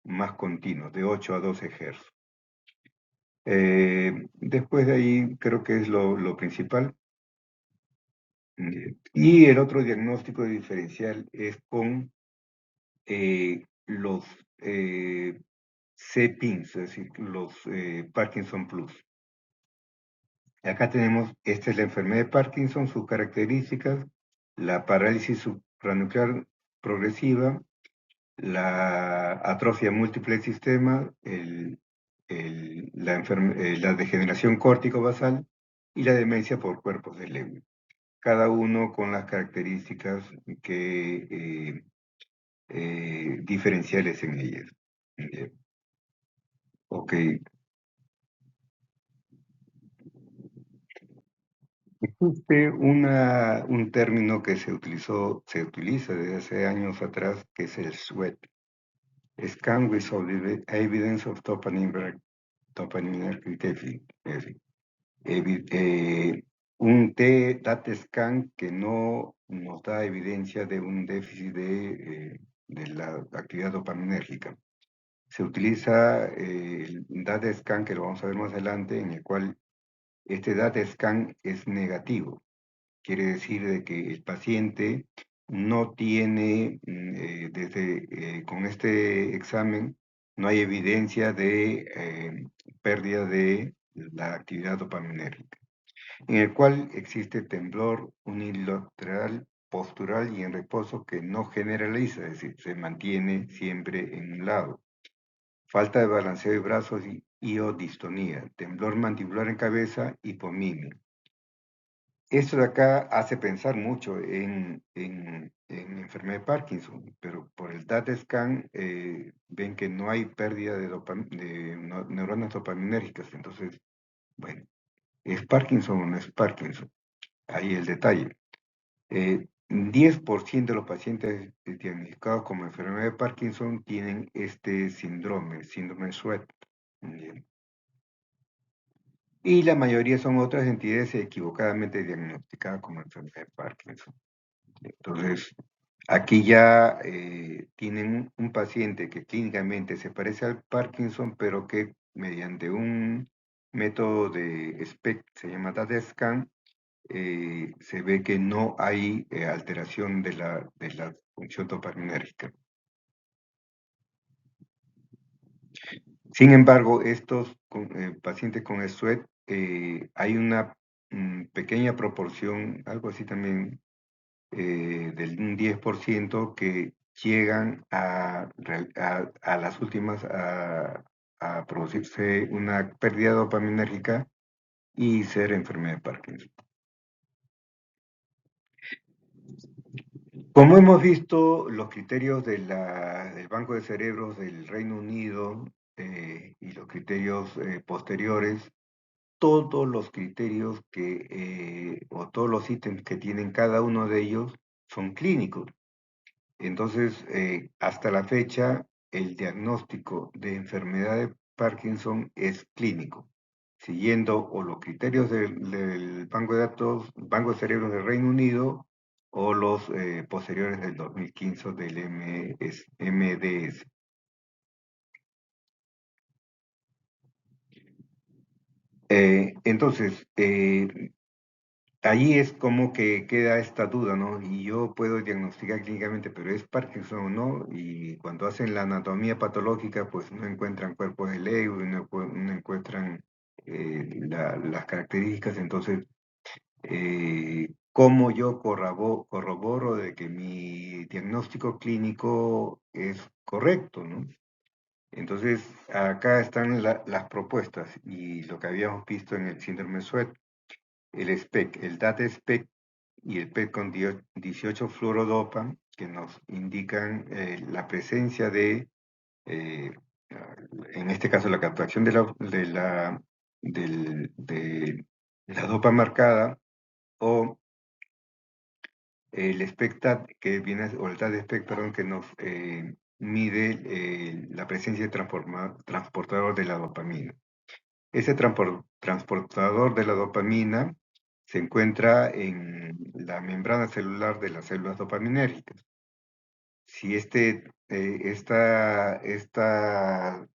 más continuos, de 8 a 12 Hz. Después de ahí creo que es lo principal. Y el otro diagnóstico diferencial es con los C-PINs, es decir, los Parkinson Plus. Acá tenemos, esta es la enfermedad de Parkinson, sus características, la parálisis supranuclear progresiva, la atrofia múltiple del sistema, la degeneración córtico-basal y la demencia por cuerpos de Lewy. Cada uno con las características diferenciales en ellas. Ok, existe un término que se utiliza desde hace años atrás, que es el SWET, Scan Without Evidence of Dopaminergic Deficit. Es decir, un DAT scan que no nos da evidencia de un déficit de la actividad dopaminérgica. Se utiliza el DAT scan, que lo vamos a ver más adelante, en el cual este DAT scan es negativo. Quiere decir de que el paciente no tiene, con este examen, no hay evidencia de pérdida de la actividad dopaminérgica, en el cual existe temblor unilateral, postural y en reposo que no generaliza, es decir, se mantiene siempre en un lado. Falta de balanceo de brazos y o distonía, temblor mandibular en cabeza, hipomimia. Esto de acá hace pensar mucho en enfermedad de Parkinson, pero por el data scan ven que no hay pérdida de neuronas dopaminérgicas. Entonces, bueno, ¿es Parkinson o no es Parkinson? Ahí el detalle. 10% de los pacientes diagnosticados como enfermedad de Parkinson tienen este síndrome SWET. Bien. Y la mayoría son otras entidades equivocadamente diagnosticadas como enfermedad de Parkinson. Entonces, aquí ya tienen un paciente que clínicamente se parece al Parkinson, pero que mediante un método de SPECT, se llama DAT scan, se ve que no hay alteración de la función dopaminérgica. Sin embargo, estos pacientes con SWET, hay una pequeña proporción, algo así también, del un 10% que llegan a las últimas a producirse una pérdida dopaminérgica y ser enfermedad de Parkinson. Como hemos visto, los criterios del Banco de Cerebros del Reino Unido y los criterios posteriores, todos los criterios o todos los ítems que tienen cada uno de ellos son clínicos. Entonces, hasta la fecha, el diagnóstico de enfermedad de Parkinson es clínico, siguiendo o los criterios del Banco de Datos, Banco de Cerebros del Reino Unido o los posteriores del 2015 del MDS. Entonces, ahí es como que queda esta duda, ¿no? Y yo puedo diagnosticar clínicamente, pero ¿es Parkinson o no? Y cuando hacen la anatomía patológica, pues no encuentran cuerpos de Lewy, no encuentran las características. Entonces, ¿cómo yo corroboro de que mi diagnóstico clínico es correcto, ¿no? Entonces, acá están las propuestas y lo que habíamos visto en el síndrome SWET, el SPEC, el DAT SPEC y el PET con 18 fluorodopa, que nos indican la presencia eh, en este caso, la captación de la dopa marcada, o el SPECTAT, o el DAT SPEC, perdón, que nos mide la presencia de transportador de la dopamina. Ese transportador de la dopamina se encuentra en la membrana celular de las células dopaminérgicas. Si estas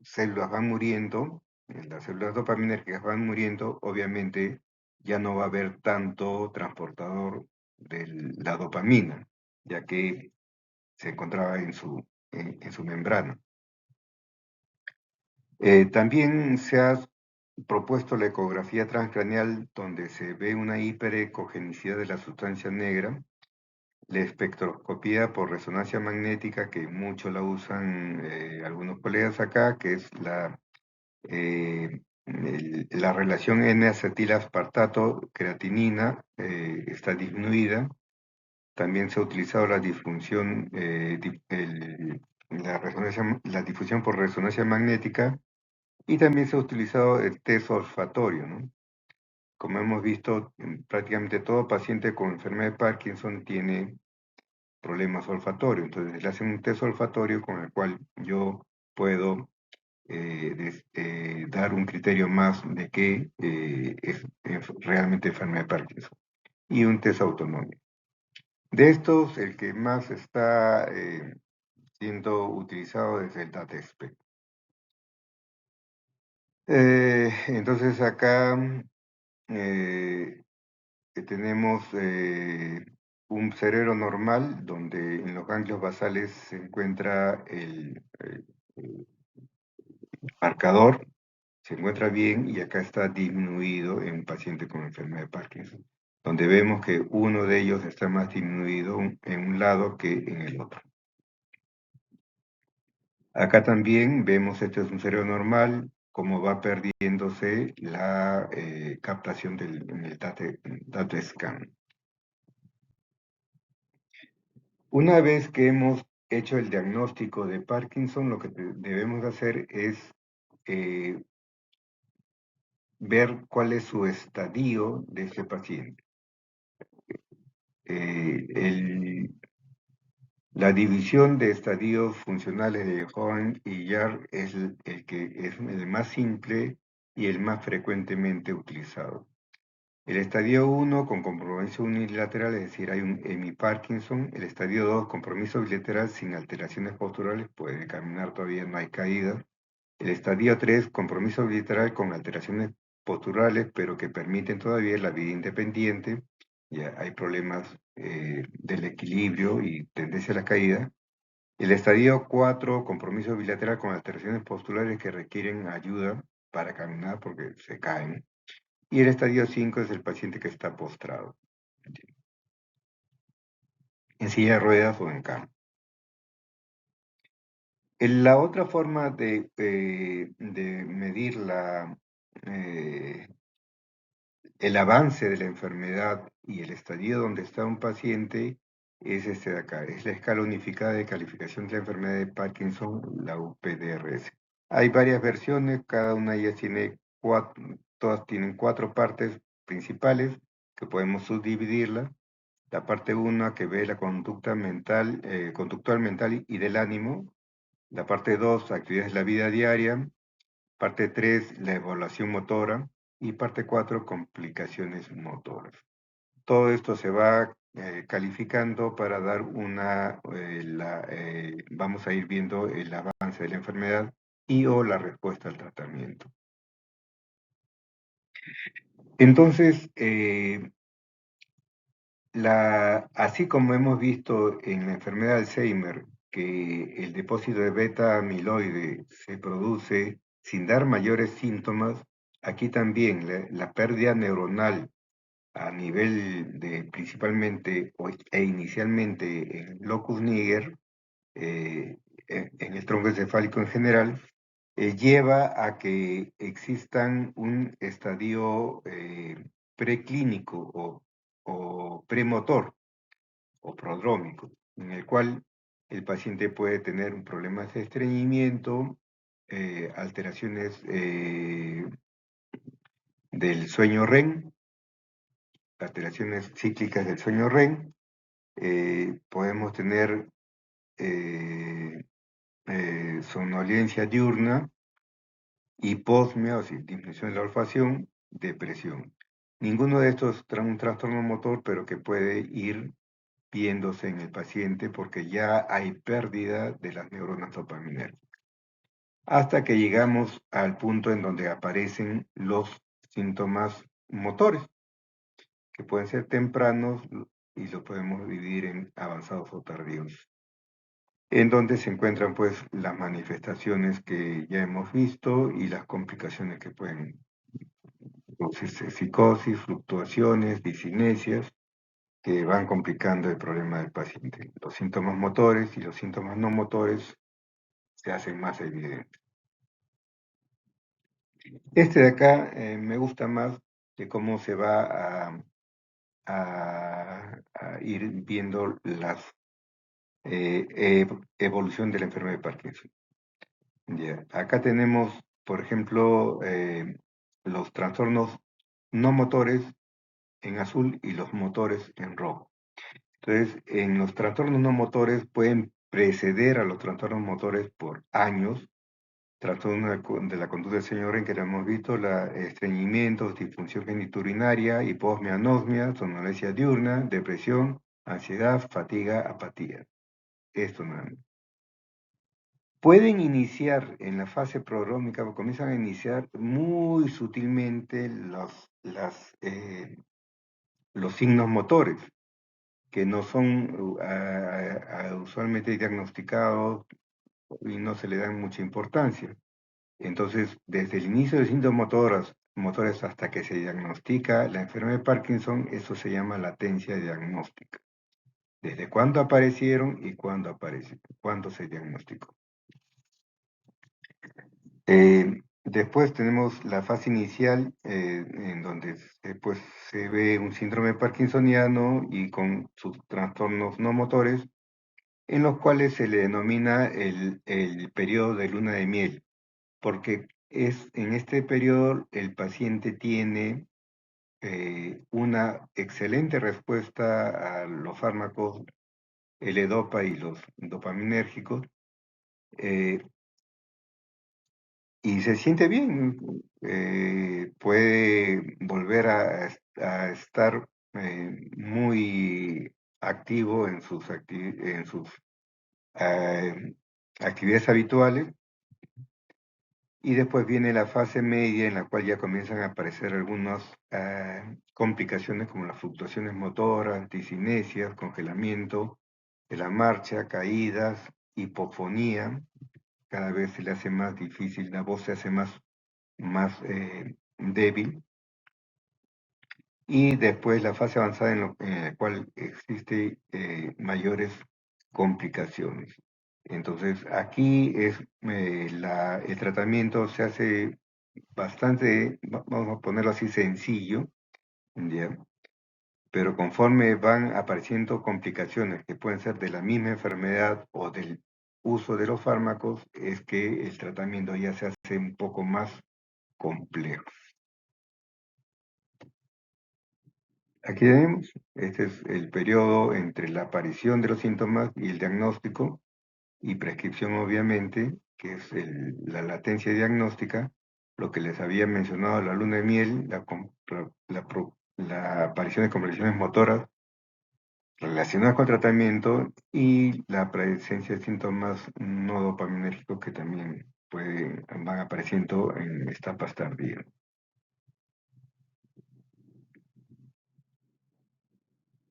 células van muriendo, las células dopaminérgicas van muriendo, obviamente ya no va a haber tanto transportador de la dopamina, ya que se encontraba en su membrana. También se ha propuesto la ecografía transcraneal, donde se ve una hiperecogenicidad de la sustancia negra, la espectroscopía por resonancia magnética, que mucho la usan algunos colegas acá, que es la relación N-acetilaspartato-creatinina, está disminuida. También se ha utilizado la disfunción, la difusión por resonancia magnética, y también se ha utilizado el test olfatorio, ¿no? Como hemos visto, prácticamente todo paciente con enfermedad de Parkinson tiene problemas olfatorios. Entonces, le hacen un test olfatorio con el cual yo puedo dar un criterio más de qué es realmente enfermedad de Parkinson. Y un test autonómico. De estos, el que más está siendo utilizado es el DATESPEC. Entonces acá eh, tenemos un cerebro normal donde en los ganglios basales se encuentra el marcador, se encuentra bien, y acá está disminuido en un paciente con enfermedad de Parkinson, donde vemos que uno de ellos está más disminuido en un lado que en el otro. Acá también vemos, este es un cerebro normal, cómo va perdiéndose la captación en el data scan. Una vez que hemos hecho el diagnóstico de Parkinson, lo que debemos hacer es eh, ver cuál es su estadio de ese paciente. La división de estadios funcionales de Hoehn y Yahr es el que es el más simple y el más frecuentemente utilizado. El estadio 1 con compromiso unilateral, es decir, hay un hemiparkinson. El estadio 2, compromiso bilateral sin alteraciones posturales, puede caminar todavía, no hay caída. El estadio 3, compromiso bilateral con alteraciones posturales, pero que permiten todavía la vida independiente. Ya hay problemas del equilibrio y tendencia a la caída. El estadio 4, compromiso bilateral con alteraciones posturales que requieren ayuda para caminar porque se caen. Y el estadio 5 es el paciente que está postrado, en silla de ruedas o en cama. La otra forma de medir el avance de la enfermedad y el estadio donde está un paciente es este de acá, es la escala unificada de calificación de la enfermedad de Parkinson, la UPDRS. Hay varias versiones, cada una de ellas tiene todas tienen 4 partes principales que podemos subdividirla. La parte 1 que ve la conducta mental, conductual mental y del ánimo. La parte 2, actividades de la vida diaria. Parte 3, la evaluación motora. Y parte 4, complicaciones motoras. Todo esto se va calificando para dar vamos a ir viendo el avance de la enfermedad y o la respuesta al tratamiento. Entonces, así como hemos visto en la enfermedad de Alzheimer que el depósito de beta amiloide se produce sin dar mayores síntomas, aquí también la pérdida neuronal a nivel de principalmente e inicialmente en locus niger, en el tronco encefálico en general, lleva a que existan un estadio preclínico o premotor o prodrómico, en el cual el paciente puede tener problemas de estreñimiento, alteraciones del sueño REM, alteraciones cíclicas del sueño REM, podemos tener somnolencia diurna, hiposmia, o sea, disminución de la olfacción, depresión. Ninguno de estos trae un trastorno motor, pero que puede ir viéndose en el paciente porque ya hay pérdida de las neuronas dopaminérgicas. Hasta que llegamos al punto en donde aparecen los síntomas motores, que pueden ser tempranos y lo podemos dividir en avanzados o tardíos, en donde se encuentran pues las manifestaciones que ya hemos visto y las complicaciones que pueden producirse, psicosis, fluctuaciones, discinesias, que van complicando el problema del paciente. Los síntomas motores y los síntomas no motores se hacen más evidentes. Este de acá me gusta más de cómo se va a ir viendo la evolución de la enfermedad de Parkinson. Ya, acá tenemos, por ejemplo, los trastornos no motores en azul y los motores en rojo. Entonces, en los trastornos no motores pueden preceder a los trastornos motores por años. Trastorno de la conducta del sueño REM que lo hemos visto, estreñimientos, disfunción geniturinaria, hiposmia, anosmia, somnolencia diurna, depresión, ansiedad, fatiga, apatía. Esto no. Pueden iniciar en la fase prodrómica, comienzan a iniciar muy sutilmente los signos motores, que no son usualmente diagnosticados y no se le dan mucha importancia. Entonces, desde el inicio de síntomas motores hasta que se diagnostica la enfermedad de Parkinson, eso se llama latencia diagnóstica. Desde cuándo aparecieron y cuándo se diagnosticó. Después tenemos la fase inicial, en donde pues, se ve un síndrome parkinsoniano y con sus trastornos no motores, en los cuales se le denomina el periodo de luna de miel, porque en este periodo el paciente tiene una excelente respuesta a los fármacos L-Dopa y los dopaminérgicos, eh, y se siente bien, puede volver a estar muy activo en sus eh, actividades habituales, y después viene la fase media en la cual ya comienzan a aparecer algunas complicaciones como las fluctuaciones motoras, discinesias, congelamiento de la marcha, caídas, hipofonía, cada vez se le hace más difícil, la voz se hace más débil, y después la fase avanzada en la cual existe mayores complicaciones. Entonces aquí el tratamiento se hace bastante, vamos a ponerlo así, sencillo, ¿ya? Pero conforme van apareciendo complicaciones que pueden ser de la misma enfermedad o del uso de los fármacos, es que el tratamiento ya se hace un poco más complejo. Aquí tenemos, este es el periodo entre la aparición de los síntomas y el diagnóstico y prescripción, obviamente, que es la latencia diagnóstica, lo que les había mencionado, la luna de miel, la aparición de complicaciones motoras relacionadas con tratamiento y la presencia de síntomas no dopaminérgicos que también van apareciendo en etapas tardías.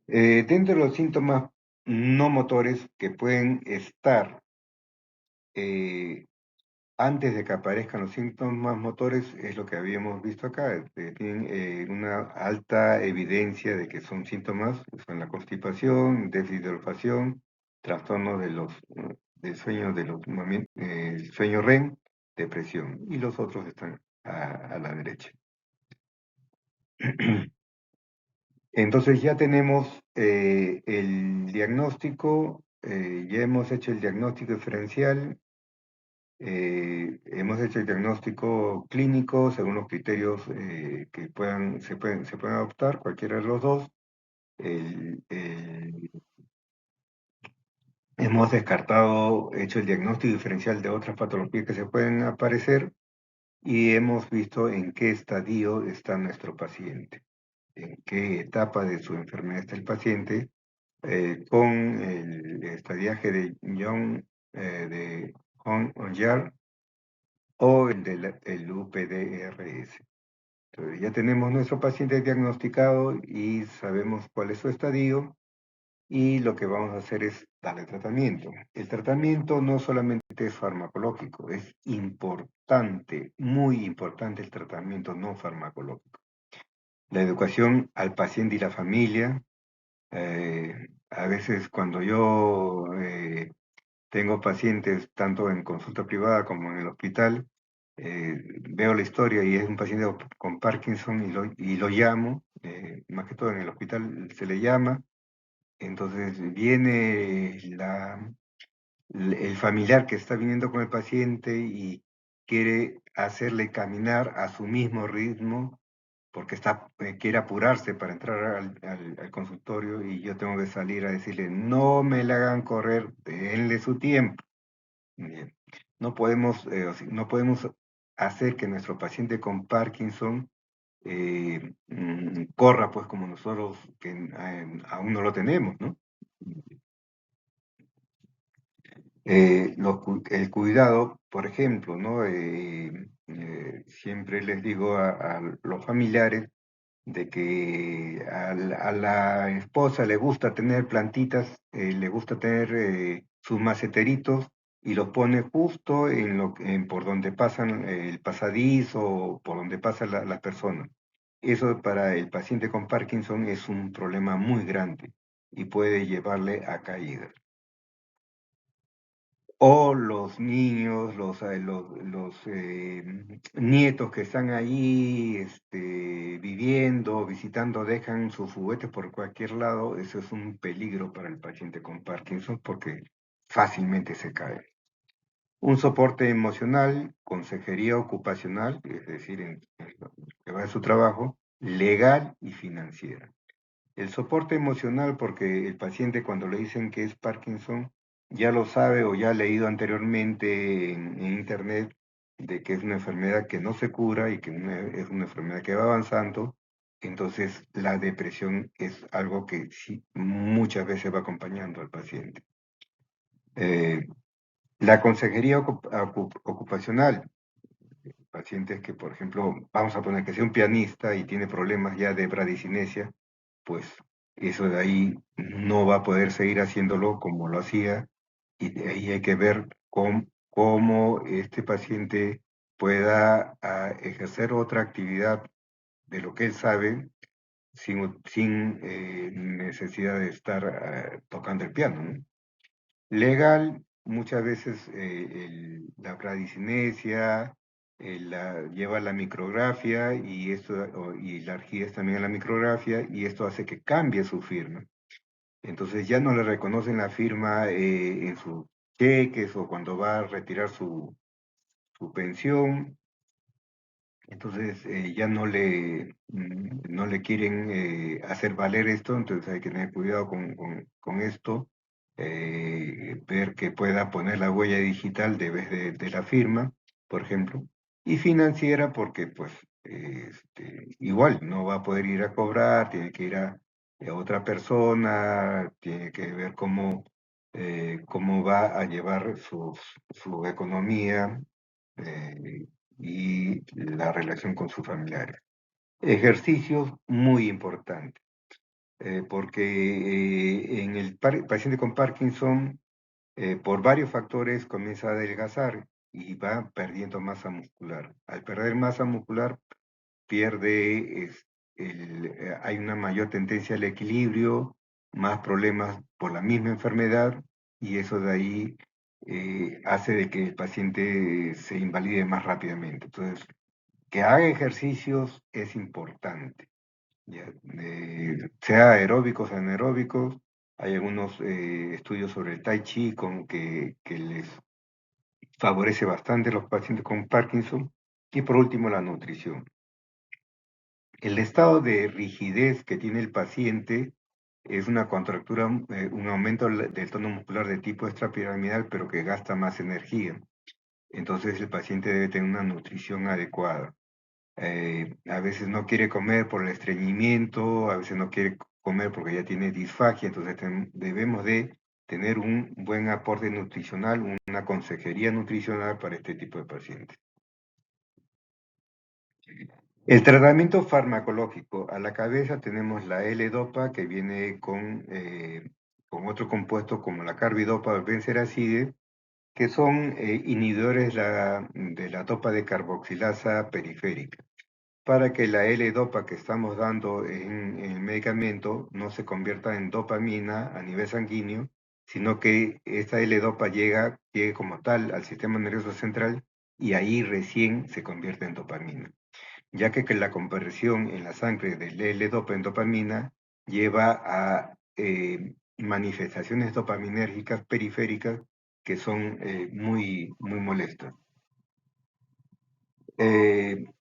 Dentro de los síntomas no motores que pueden estar eh, antes de que aparezcan los síntomas motores, es lo que habíamos visto acá, tienen una alta evidencia de que son síntomas, son la constipación, déficit de olfacción, trastornos del sueño, el sueño REM, depresión, y los otros están a la derecha. Entonces ya tenemos el diagnóstico, ya hemos hecho el diagnóstico diferencial, hemos hecho el diagnóstico clínico según los criterios que se pueden adoptar, cualquiera de los dos. Hemos hecho el diagnóstico diferencial de otras patologías que se pueden aparecer y hemos visto en qué estadio está nuestro paciente, en qué etapa de su enfermedad está el paciente, con el estadiaje de Young, de Hong-Onyar o el UPDRS. Entonces, ya tenemos nuestro paciente diagnosticado y sabemos cuál es su estadio y lo que vamos a hacer es darle tratamiento. El tratamiento no solamente es farmacológico, es importante, muy importante el tratamiento no farmacológico. La educación al paciente y la familia. A veces cuando yo tengo pacientes tanto en consulta privada como en el hospital, veo la historia y es un paciente con Parkinson y lo llamo, más que todo en el hospital se le llama, entonces viene el familiar que está viniendo con el paciente y quiere hacerle caminar a su mismo ritmo porque quiere apurarse para entrar al consultorio y yo tengo que salir a decirle, no me le hagan correr, denle su tiempo. Bien. No podemos hacer que nuestro paciente con Parkinson corra pues como nosotros que aún no lo tenemos, ¿no? El cuidado, por ejemplo, ¿no? Siempre les digo a los familiares de que a la esposa le gusta tener plantitas, le gusta tener sus maceteritos y los pone justo por donde pasan el pasadizo o por donde pasan las personas. Eso para el paciente con Parkinson es un problema muy grande y puede llevarle a caídas. O los niños, los nietos que están ahí viviendo, visitando, dejan sus juguetes por cualquier lado, eso es un peligro para el paciente con Parkinson porque fácilmente se cae. Un soporte emocional, consejería ocupacional, es decir, en lo que va de su trabajo, legal y financiera. El soporte emocional, porque el paciente cuando le dicen que es Parkinson, ya lo sabe o ya ha leído anteriormente en internet de que es una enfermedad que no se cura y que es una enfermedad que va avanzando. Entonces, la depresión es algo que sí, muchas veces va acompañando al paciente. Eh, la consejería ocupacional, pacientes que, por ejemplo, vamos a poner que sea un pianista y tiene problemas ya de bradicinesia, pues eso de ahí no va a poder seguir haciéndolo como lo hacía y de ahí hay que ver cómo este paciente pueda ejercer otra actividad de lo que él sabe sin necesidad de estar tocando el piano, ¿no? Legal, muchas veces la bradicinesia, lleva la micrografía y la ARGIES también a la micrografía y esto hace que cambie su firma. Entonces ya no le reconocen la firma en sus cheques o cuando va a retirar su pensión. Entonces ya no le quieren hacer valer esto, entonces hay que tener cuidado con esto, ver que pueda poner la huella digital de vez de la firma, por ejemplo, y financiera porque pues igual no va a poder ir a cobrar, tiene que ir a otra persona, tiene que ver cómo va a llevar su economía. eh, y la relación con sus familiares. Ejercicios muy importantes, porque en el paciente con Parkinson, por varios factores, comienza a adelgazar y va perdiendo masa muscular. Al perder masa muscular, pierde, hay una mayor tendencia al equilibrio, más problemas por la misma enfermedad y eso de ahí hace de que el paciente se invalide más rápidamente. Entonces, que haga ejercicios es importante, ¿ya? Sea aeróbicos o anaeróbicos. Hay algunos estudios sobre el Tai Chi que les favorece bastante a los pacientes con Parkinson. Y por último, la nutrición. El estado de rigidez que tiene el paciente es una contractura, un aumento del tono muscular de tipo extrapiramidal, pero que gasta más energía. Entonces el paciente debe tener una nutrición adecuada. A veces no quiere comer por el estreñimiento, a veces no quiere comer porque ya tiene disfagia, entonces debemos de tener un buen aporte nutricional, una consejería nutricional para este tipo de pacientes. El tratamiento farmacológico, a la cabeza tenemos la L-Dopa que viene con otro compuesto como la carbidopa o el benseracide, que son inhibidores de la dopa de carboxilasa periférica, para que la L-Dopa que estamos dando en el medicamento no se convierta en dopamina a nivel sanguíneo, sino que esta L-Dopa llegue como tal al sistema nervioso central y ahí recién se convierte en dopamina, ya que la conversión en la sangre del L-Dopa en dopamina lleva a manifestaciones dopaminérgicas periféricas que son muy molestas.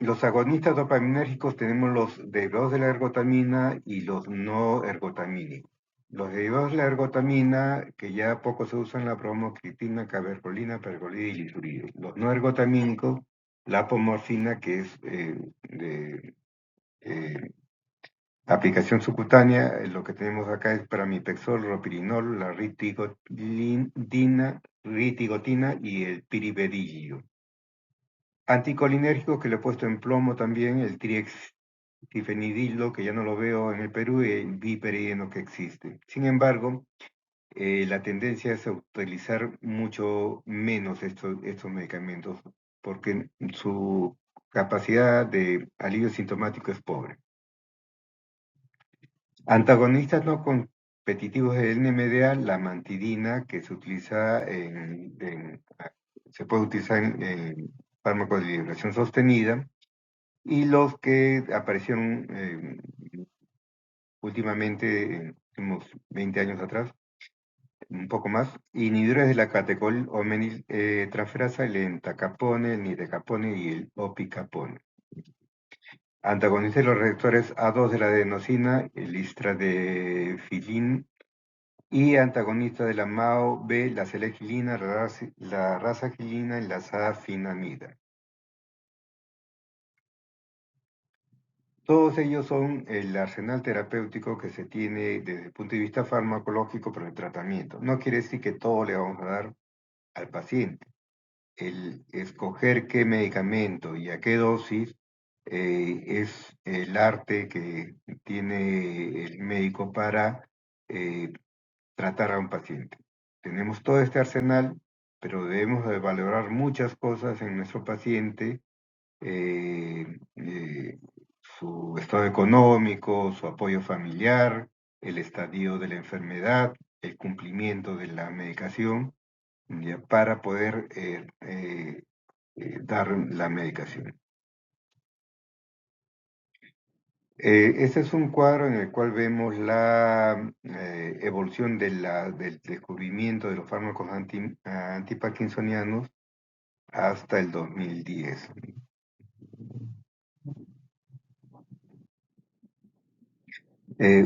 Los agonistas dopaminérgicos tenemos los derivados de la ergotamina y los no ergotamínicos. Los derivados de la ergotamina, que ya poco se usan, la bromocriptina, cabergolina, pergolida y lisurido. Los no ergotamínicos, la apomorfina, que es de eh, aplicación subcutánea, lo que tenemos acá es pramipexol, ropirinol, la ritigotina y el piribedillo. Anticolinérgico que le he puesto en plomo también, el triextifenidilo, que ya no lo veo en el Perú, y el viperideno que existe. Sin embargo, la tendencia es a utilizar mucho menos estos medicamentos porque su capacidad de alivio sintomático es pobre. Antagonistas no competitivos del NMDA, la mantidina, que se utiliza se puede utilizar en fármacos de liberación sostenida, y los que aparecieron últimamente, en los últimos 20 años atrás, un poco más, inhibidores de la catecol homenil transferasa, el entacapone, el nidecapone y el opicapone. Antagonista de los receptores A2 de la adenosina, el istradefilin, y antagonista de la MAO-B, la selectilina, la rasagilina y la safinamida. Todos ellos son el arsenal terapéutico que se tiene desde el punto de vista farmacológico para el tratamiento. No quiere decir que todo le vamos a dar al paciente. El escoger qué medicamento y a qué dosis es el arte que tiene el médico para tratar a un paciente. Tenemos todo este arsenal, pero debemos de valorar muchas cosas en nuestro paciente, eh, eh, su estado económico, su apoyo familiar, el estadio de la enfermedad, el cumplimiento de la medicación, ya, para poder dar la medicación. Este es un cuadro en el cual vemos la evolución del descubrimiento de los fármacos antiparkinsonianos hasta el 2010.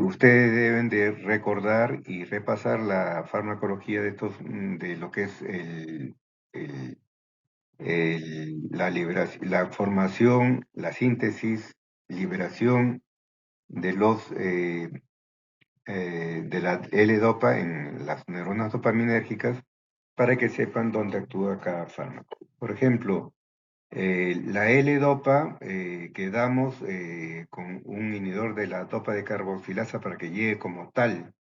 Ustedes deben de recordar y repasar la farmacología de lo que es el- la liberación, la formación, la síntesis, liberación de de la L-Dopa en las neuronas dopaminérgicas para que sepan dónde actúa cada fármaco. Por ejemplo, la L-Dopa que damos con un inhibidor de la dopa de carboxilasa para que llegue como tal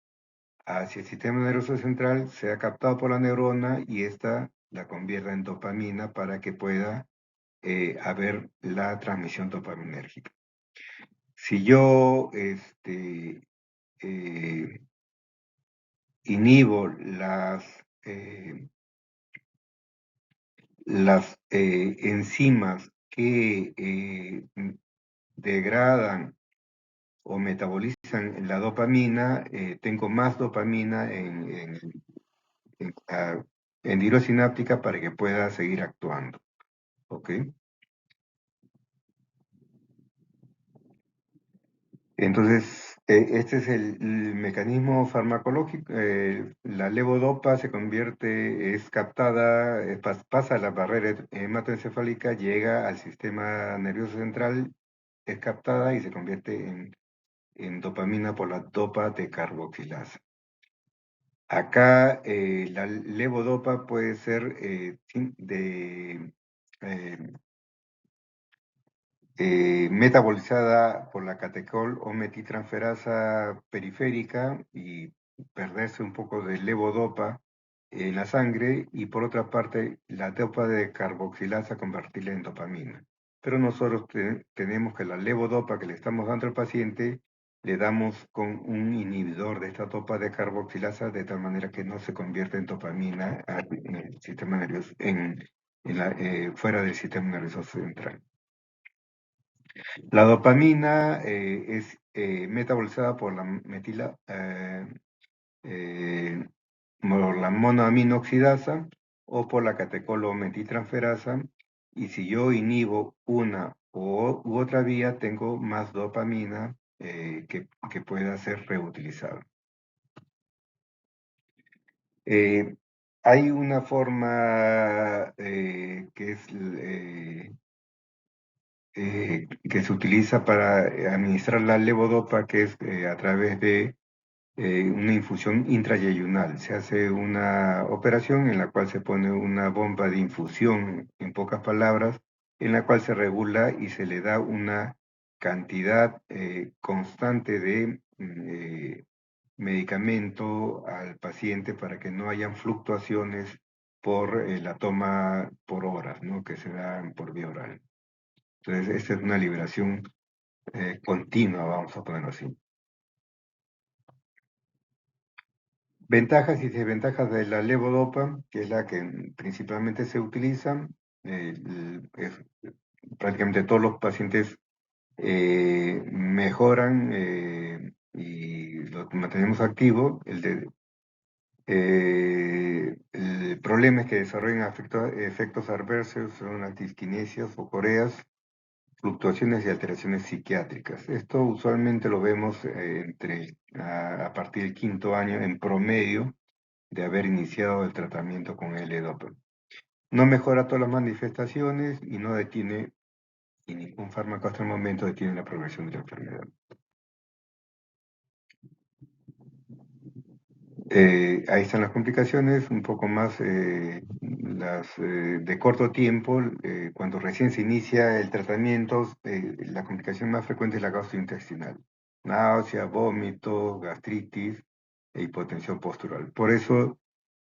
hacia el sistema nervioso central, sea captado por la neurona y ésta la convierta en dopamina para que pueda haber la transmisión dopaminérgica. Si yo eh, inhibo las enzimas que degradan o metabolizan la dopamina, tengo más dopamina en dirosináptica para que pueda seguir actuando. ¿Ok? Entonces, este es el mecanismo farmacológico. La levodopa se convierte, es captada, pasa la barrera hematoencefálica, llega al sistema nervioso central, es captada y se convierte en dopamina por la dopa de carboxilasa. Acá la levodopa puede ser eh, metabolizada por la catecol o metitransferasa periférica y perderse un poco de levodopa en la sangre y por otra parte la dopa de carboxilasa convertirla en dopamina. Pero nosotros tenemos que la levodopa que le estamos dando al paciente le damos con un inhibidor de esta dopa de carboxilasa de tal manera que no se convierte en dopamina en el sistema nervioso, fuera del sistema nervioso central. La dopamina es metabolizada por eh, por la monoaminoxidasa o por la catecolo-metiltransferasa, y si yo inhibo una u otra vía, tengo más dopamina que pueda ser reutilizada. Eh, Hay una forma que es que se utiliza para administrar la levodopa, que es a través de una infusión intrayeyunal. Se hace una operación en la cual se pone una bomba de infusión, en pocas palabras, en la cual se regula y se le da una cantidad constante de medicamento al paciente para que no hayan fluctuaciones por la toma por horas, ¿no? Que se dan por vía oral. Entonces, esta es una liberación continua, vamos a ponerlo así. Ventajas y desventajas de la levodopa, que es la que principalmente se utiliza. Prácticamente todos los pacientes mejoran y los mantenemos activos. El problema es que desarrollan efectos adversos, son las disquinesias o coreas, fluctuaciones y alteraciones psiquiátricas. Esto usualmente lo vemos a partir del quinto año en promedio de haber iniciado el tratamiento con L-Dopa. No mejora todas las manifestaciones y no detiene, y ningún fármaco hasta el momento detiene la progresión de la enfermedad. Ahí están las complicaciones, un poco más de corto tiempo, cuando recién se inicia el tratamiento, la complicación más frecuente es la gastrointestinal, náusea, vómito, gastritis e hipotensión postural. Por eso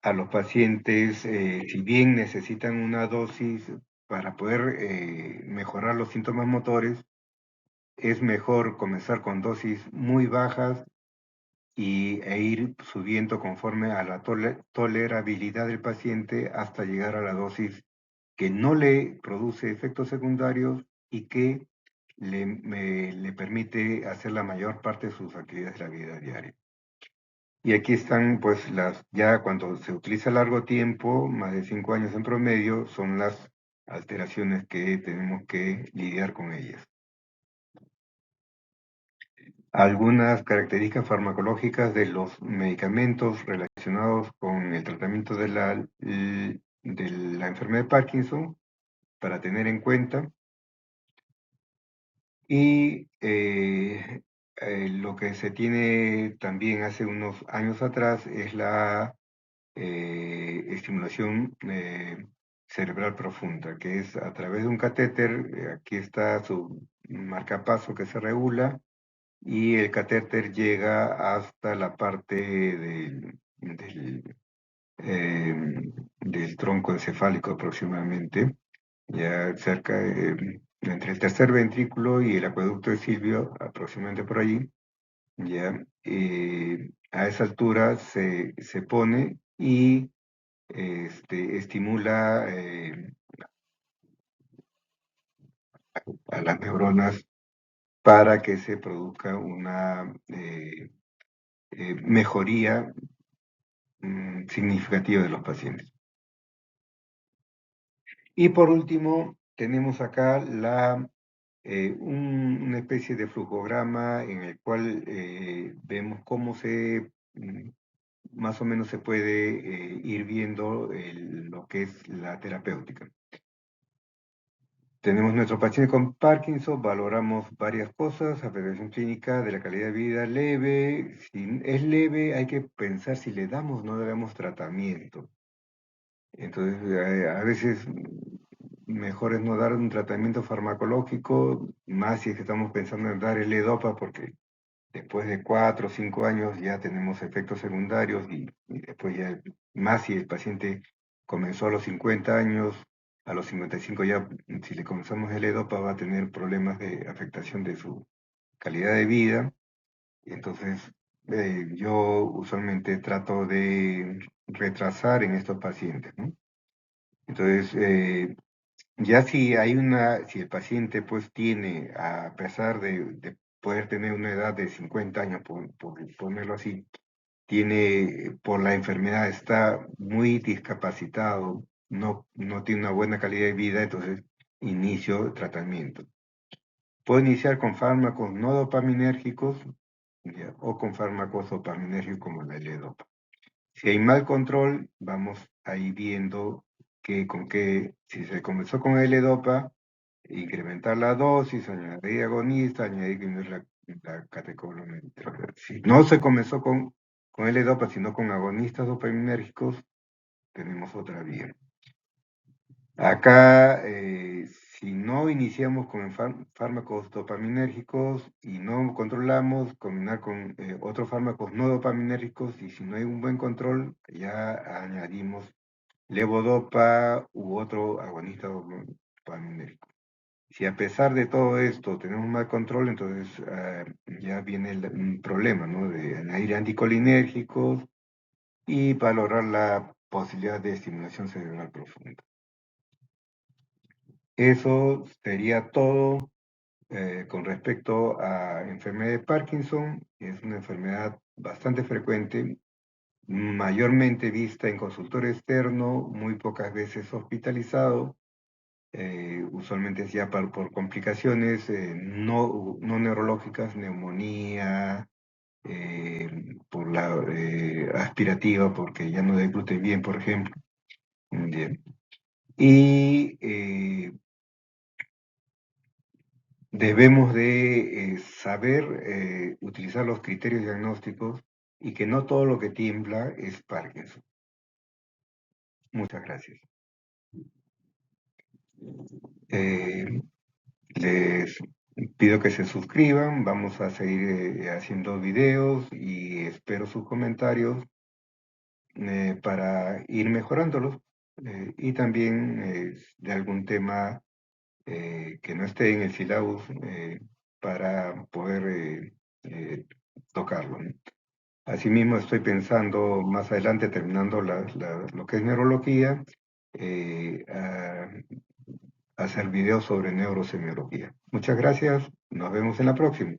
a los pacientes, si bien necesitan una dosis para poder mejorar los síntomas motores, es mejor comenzar con dosis muy bajas e ir subiendo conforme a la tolerabilidad del paciente hasta llegar a la dosis que no le produce efectos secundarios y que le permite hacer la mayor parte de sus actividades de la vida diaria. Y aquí están, pues, ya cuando se utiliza largo tiempo, más de 5 años en promedio, son las alteraciones que tenemos que lidiar con ellas. Algunas características farmacológicas de los medicamentos relacionados con el tratamiento de la enfermedad de Parkinson para tener en cuenta. Y lo que se tiene también hace unos años atrás es la estimulación cerebral profunda, que es a través de un catéter. Aquí está su marcapaso que se regula y el catéter llega hasta la parte del tronco encefálico aproximadamente, ya cerca, entre el tercer ventrículo y el acueducto de Silvio, aproximadamente por allí, ya a esa altura se pone y estimula a las neuronas para que se produzca una mejoría significativa de los pacientes. Y por último, tenemos acá una especie de flujograma en el cual vemos cómo más o menos se puede ir viendo lo que es la terapéutica. Tenemos nuestro paciente con Parkinson, valoramos varias cosas, afectación clínica de la calidad de vida leve. Si es leve, hay que pensar si le damos o no le damos tratamiento. Entonces, a veces mejor es no dar un tratamiento farmacológico, más si es que estamos pensando en dar el levodopa, porque después de 4 o 5 años ya tenemos efectos secundarios y después ya, más si el paciente comenzó a los 50 años, a los 55 ya, si le comenzamos el levodopa va a tener problemas de afectación de su calidad de vida. Entonces, yo usualmente trato de retrasar en estos pacientes, ¿no? Entonces, ya si el paciente pues tiene, a pesar de poder tener una edad de 50 años, por ponerlo así, por la enfermedad, está muy discapacitado, no tiene una buena calidad de vida, entonces inicio tratamiento. Puedo iniciar con fármacos no dopaminérgicos, ya, o con fármacos dopaminérgicos como la levodopa. Si hay mal control, vamos ahí viendo si se comenzó con L-Dopa, incrementar la dosis, añadir agonista, añadir la catecolaminas. Si no se comenzó con L-Dopa, sino con agonistas dopaminérgicos, tenemos otra vía. Acá, si no iniciamos con fármacos dopaminérgicos y no controlamos, combinar con otros fármacos no dopaminérgicos, y si no hay un buen control, ya añadimos levodopa u otro agonista dopaminérgico. Si a pesar de todo esto tenemos mal control, entonces ya viene un problema, ¿no? De añadir anticolinérgicos y valorar la posibilidad de estimulación cerebral profunda. Eso sería todo con respecto a enfermedad de Parkinson. Es una enfermedad bastante frecuente, mayormente vista en consultorio externo, muy pocas veces hospitalizado. Usualmente es ya por complicaciones no neurológicas, neumonía, por la aspirativa, porque ya no degluten bien, por ejemplo. Bien. Y debemos de saber utilizar los criterios diagnósticos y que no todo lo que tiembla es Parkinson. Muchas gracias. Eh, Les pido que se suscriban, vamos a seguir haciendo videos y espero sus comentarios para ir mejorándolos, y también de algún tema que no esté en el syllabus para poder tocarlo, ¿no? Asimismo, estoy pensando más adelante, terminando lo que es neurología, a hacer videos sobre neurosemiología. Muchas gracias, nos vemos en la próxima.